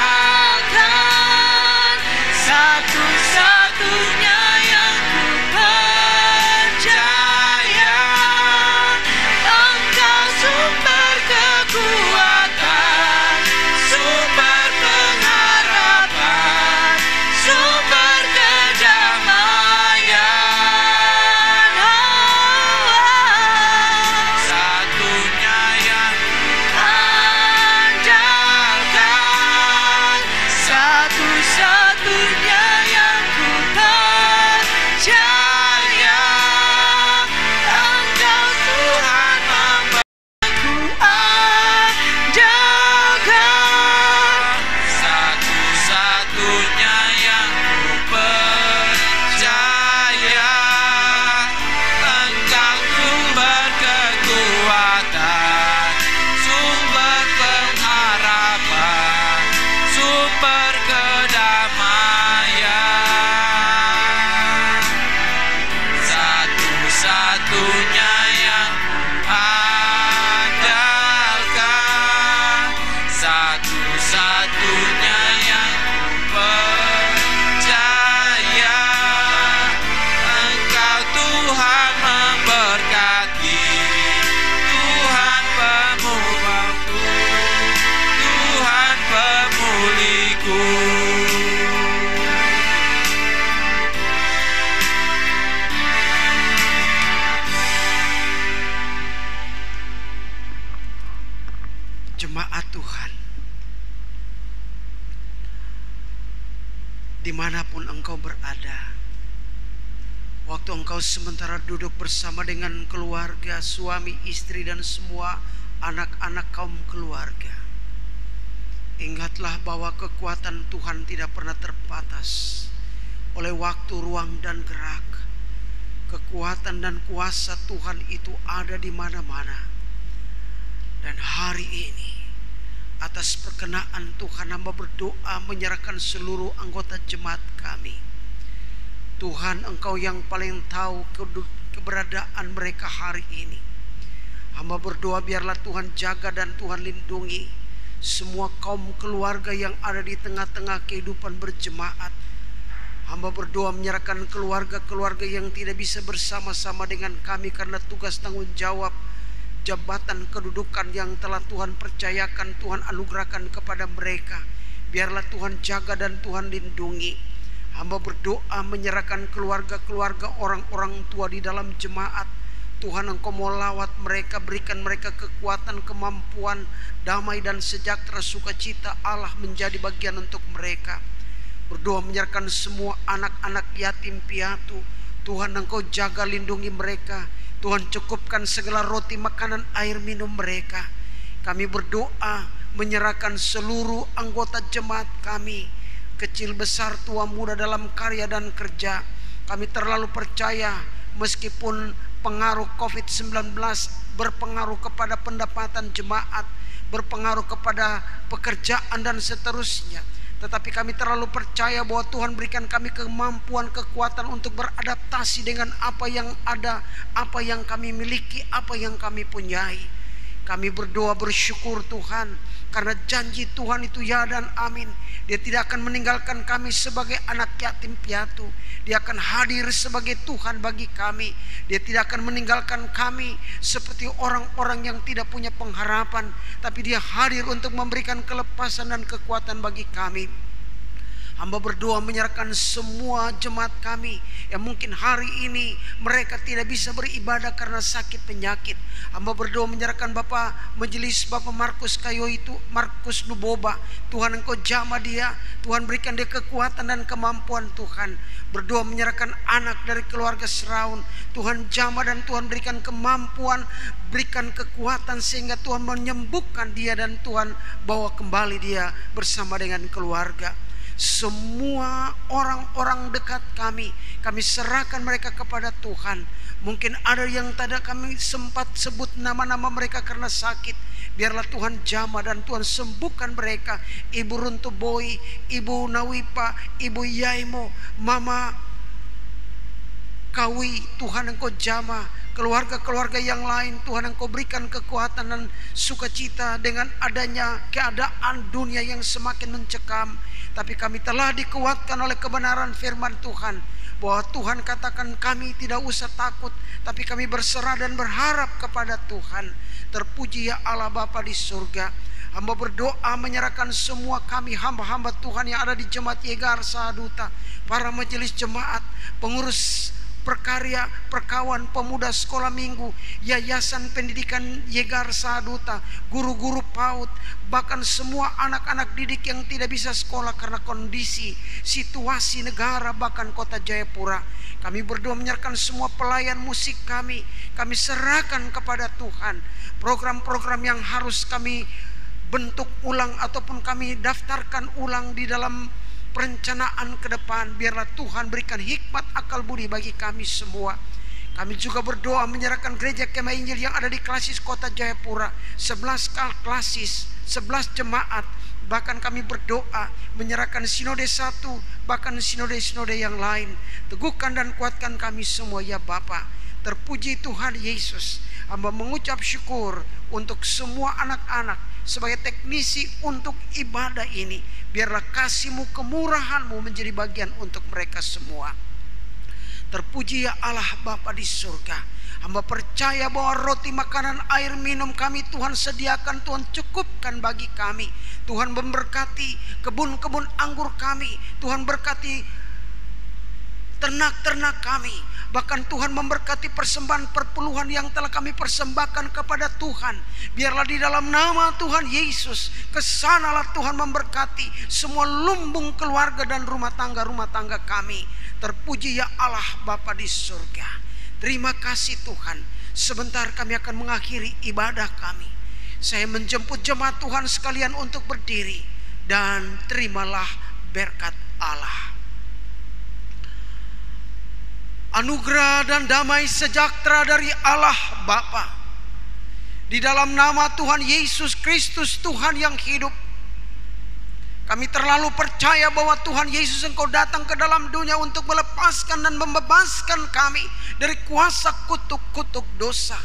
satu-satunya yang ku percaya. Engkau sumber kekuatan, sumber pengharapan, sumber kedamaian. Satunya yang ku andalkan, dimanapun engkau berada. Waktu engkau sementara duduk bersama dengan keluarga, suami, istri, dan semua anak-anak kaum keluarga, ingatlah bahwa kekuatan Tuhan tidak pernah terbatas oleh waktu, ruang, dan gerak. Kekuatan dan kuasa Tuhan itu ada di mana-mana. Dan hari ini, atas perkenaan Tuhan, hamba berdoa menyerahkan seluruh anggota jemaat kami. Tuhan, engkau yang paling tahu keberadaan mereka hari ini. Hamba berdoa biarlah Tuhan jaga dan Tuhan lindungi semua kaum keluarga yang ada di tengah-tengah kehidupan berjemaat. Hamba berdoa menyerahkan keluarga-keluarga yang tidak bisa bersama-sama dengan kami karena tugas tanggung jawab jabatan kedudukan yang telah Tuhan percayakan, Tuhan anugerahkan kepada mereka. Biarlah Tuhan jaga dan Tuhan lindungi. Hamba berdoa menyerahkan keluarga-keluarga orang-orang tua di dalam jemaat. Tuhan, engkau mau lawat mereka, berikan mereka kekuatan, kemampuan, damai dan sejahtera, sukacita Allah menjadi bagian untuk mereka. Berdoa menyerahkan semua anak-anak yatim piatu. Tuhan, engkau jaga lindungi mereka. Tuhan, cukupkan segala roti, makanan, air, minum mereka. Kami berdoa menyerahkan seluruh anggota jemaat kami, kecil besar tua muda dalam karya dan kerja. Kami terlalu percaya meskipun pengaruh COVID-19 berpengaruh kepada pendapatan jemaat, berpengaruh kepada pekerjaan dan seterusnya, tetapi kami terlalu percaya bahwa Tuhan berikan kami kemampuan, kekuatan untuk beradaptasi dengan apa yang ada, apa yang kami miliki, apa yang kami punyai. Kami berdoa bersyukur Tuhan, karena janji Tuhan itu ya dan amin. Dia tidak akan meninggalkan kami sebagai anak yatim piatu. Dia akan hadir sebagai Tuhan bagi kami. Dia tidak akan meninggalkan kami seperti orang-orang yang tidak punya pengharapan, tapi Dia hadir untuk memberikan kelepasan dan kekuatan bagi kami. Hamba berdoa menyerahkan semua jemaat kami yang mungkin hari ini mereka tidak bisa beribadah karena sakit penyakit. Hamba berdoa menyerahkan Bapak Majelis, Bapak Markus Kayo itu, Markus Nuboba. Tuhan, engkau jamah dia. Tuhan, berikan dia kekuatan dan kemampuan Tuhan. Berdoa menyerahkan anak dari keluarga Seraun. Tuhan jamah dan Tuhan berikan kemampuan, berikan kekuatan sehingga Tuhan menyembuhkan dia dan Tuhan bawa kembali dia bersama dengan keluarga. Semua orang-orang dekat kami serahkan mereka kepada Tuhan. Mungkin ada yang tidak kami sempat sebut nama-nama mereka karena sakit. Biarlah Tuhan jamah dan Tuhan sembuhkan mereka. Ibu Runtuboi, Ibu Nawipa, Ibu Yaimo, Mama Kawi, Tuhan engkau jamah. Keluarga-keluarga yang lain, Tuhan engkau berikan kekuatan dan sukacita dengan adanya keadaan dunia yang semakin mencekam. Tapi kami telah dikuatkan oleh kebenaran firman Tuhan, bahwa Tuhan katakan kami tidak usah takut, tapi kami berserah dan berharap kepada Tuhan. Terpuji ya Allah Bapa di surga. Hamba berdoa menyerahkan semua kami hamba-hamba Tuhan yang ada di Jemaat Yegar Sahaduta, para majelis jemaat, pengurus perkarya, perkawan, pemuda sekolah minggu, yayasan pendidikan Yegar Sahaduta, guru-guru PAUD, bahkan semua anak-anak didik yang tidak bisa sekolah karena kondisi, situasi negara, bahkan kota Jayapura. Kami berdoa menyerahkan semua pelayan musik kami serahkan kepada Tuhan. Program-program yang harus kami bentuk ulang ataupun kami daftarkan ulang di dalam perencanaan ke depan, biarlah Tuhan berikan hikmat akal budi bagi kami semua. Kami juga berdoa menyerahkan gereja Kemah Injil yang ada di Klasis Kota Jayapura, 11 klasis, 11 jemaat. Bahkan kami berdoa menyerahkan sinode 1, bahkan sinode-sinode yang lain. Teguhkan dan kuatkan kami semua ya Bapa. Terpuji Tuhan Yesus. Hamba mengucap syukur untuk semua anak-anak sebagai teknisi untuk ibadah ini. Biarlah kasih-Mu, kemurahan-Mu menjadi bagian untuk mereka semua. Terpuji ya Allah Bapa di surga. Hamba percaya bahwa roti, makanan, air, minum kami Tuhan sediakan, Tuhan cukupkan bagi kami. Tuhan memberkati kebun-kebun anggur kami. Tuhan berkati ternak-ternak kami. Bahkan Tuhan memberkati persembahan perpuluhan yang telah kami persembahkan kepada Tuhan. Biarlah di dalam nama Tuhan Yesus, kesanalah Tuhan memberkati semua lumbung keluarga dan rumah tangga kami. Terpuji ya Allah Bapa di surga. Terima kasih Tuhan. Sebentar kami akan mengakhiri ibadah kami. Saya menjemput jemaat Tuhan sekalian untuk berdiri, dan terimalah berkat Allah. Anugerah dan damai sejahtera dari Allah Bapa, di dalam nama Tuhan Yesus Kristus, Tuhan yang hidup. Kami terlalu percaya bahwa Tuhan Yesus, Engkau datang ke dalam dunia untuk melepaskan dan membebaskan kami dari kuasa kutuk-kutuk dosa.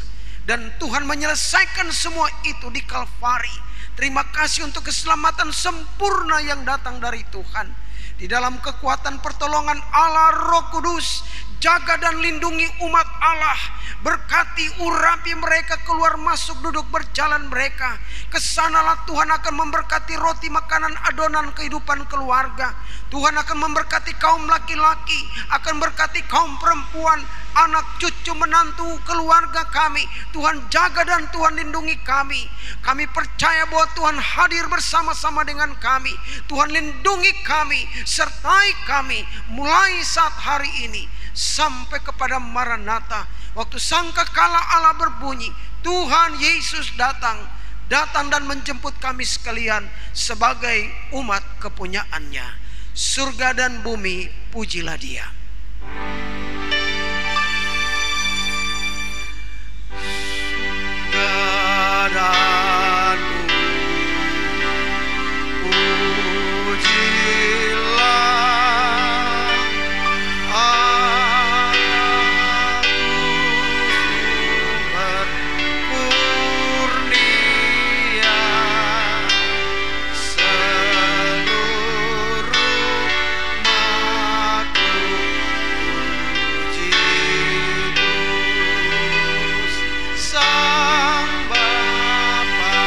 Dan Tuhan menyelesaikan semua itu di Kalvari. Terima kasih untuk keselamatan sempurna yang datang dari Tuhan. Di dalam kekuatan pertolongan Allah Roh Kudus, jaga dan lindungi umat Allah. Berkati, urapi mereka, keluar masuk, duduk, berjalan mereka. Kesanalah Tuhan akan memberkati roti makanan adonan kehidupan keluarga. Tuhan akan memberkati kaum laki-laki, akan berkati kaum perempuan, anak cucu menantu keluarga kami. Tuhan jaga dan Tuhan lindungi kami. Kami percaya bahwa Tuhan hadir bersama-sama dengan kami. Tuhan lindungi kami, sertai kami mulai saat hari ini sampai kepada Maranatha. Waktu sangkakala Allah berbunyi, Tuhan Yesus datang dan menjemput kami sekalian sebagai umat kepunyaannya. Surga dan bumi, pujilah Dia. Surga dan bumi, pujilah Anakku sumber kurnia. Seluruh makhluk puji Kudus Sang Bapa,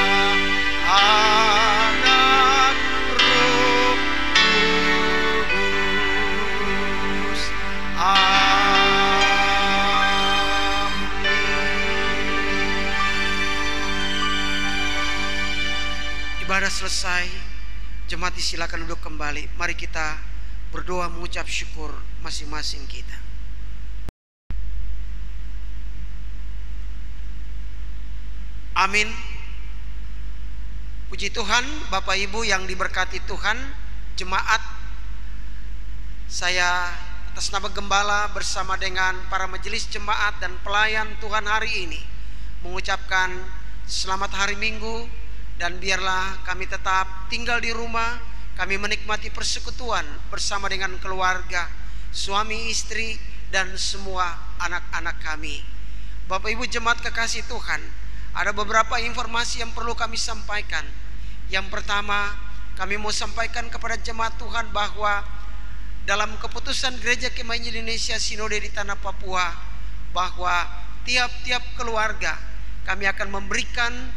Anak, Roh Kudus. Ibadah selesai, jemaat silakan duduk kembali. Mari kita berdoa mengucap syukur masing-masing kita. Amin. Puji Tuhan, Bapak Ibu yang diberkati Tuhan, jemaat, saya atas nama Gembala bersama dengan para majelis jemaat dan pelayan Tuhan hari ini mengucapkan selamat hari Minggu. Dan biarlah kami tetap tinggal di rumah, kami menikmati persekutuan bersama dengan keluarga, suami, istri, dan semua anak-anak kami. Bapak Ibu jemaat kekasih Tuhan, ada beberapa informasi yang perlu kami sampaikan. Yang pertama, kami mau sampaikan kepada jemaat Tuhan bahwa dalam keputusan Gereja Kemah Injil Indonesia Sinode di Tanah Papua, bahwa tiap-tiap keluarga kami akan memberikan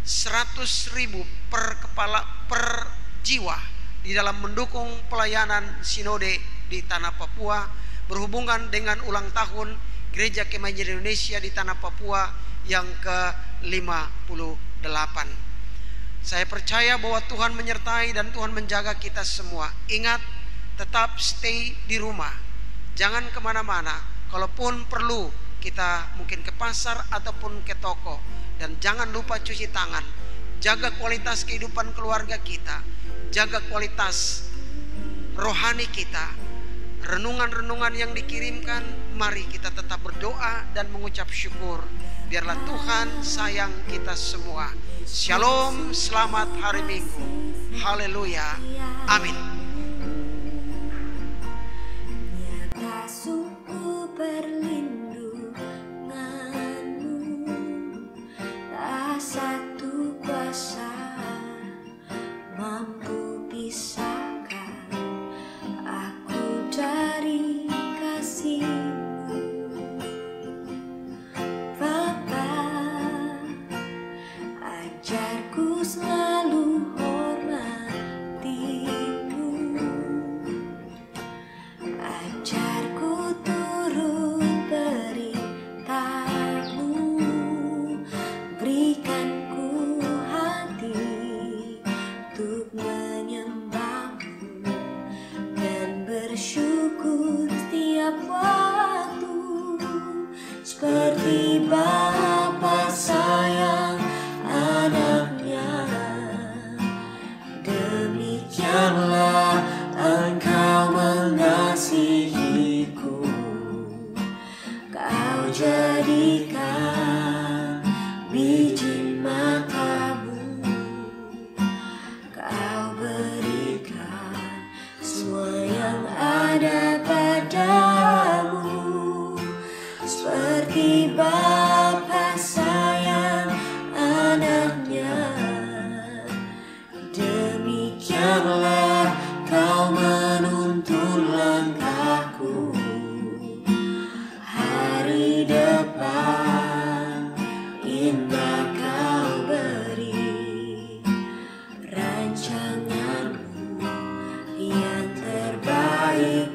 100.000 per kepala per jiwa di dalam mendukung pelayanan sinode di Tanah Papua berhubungan dengan ulang tahun Gereja Kemah Injil Indonesia di Tanah Papua yang ke-58. Saya percaya bahwa Tuhan menyertai dan Tuhan menjaga kita semua. Ingat, tetap stay di rumah, jangan kemana-mana. Kalaupun perlu, kita mungkin ke pasar ataupun ke toko. Dan jangan lupa cuci tangan. Jaga kualitas kehidupan keluarga kita, jaga kualitas rohani kita. Renungan-renungan yang dikirimkan, mari kita tetap berdoa dan mengucap syukur. Biarlah Tuhan sayang kita semua. Shalom, selamat hari Minggu. Haleluya, amin. Nyata sungguh perlindunganmu, tak satu kuasa mampu pisahkan aku dari kasih-Mu. Bapa, ajarku selalu hormati-Mu, ajarku turut mengasihiku. Kau jadikan biji matamu, kau berikan semua yang ada padamu. Seperti Bapa sayang anaknya, demikianlah kau menuntun langkahku. Hari depan indah kau beri, rancanganmu yang terbaik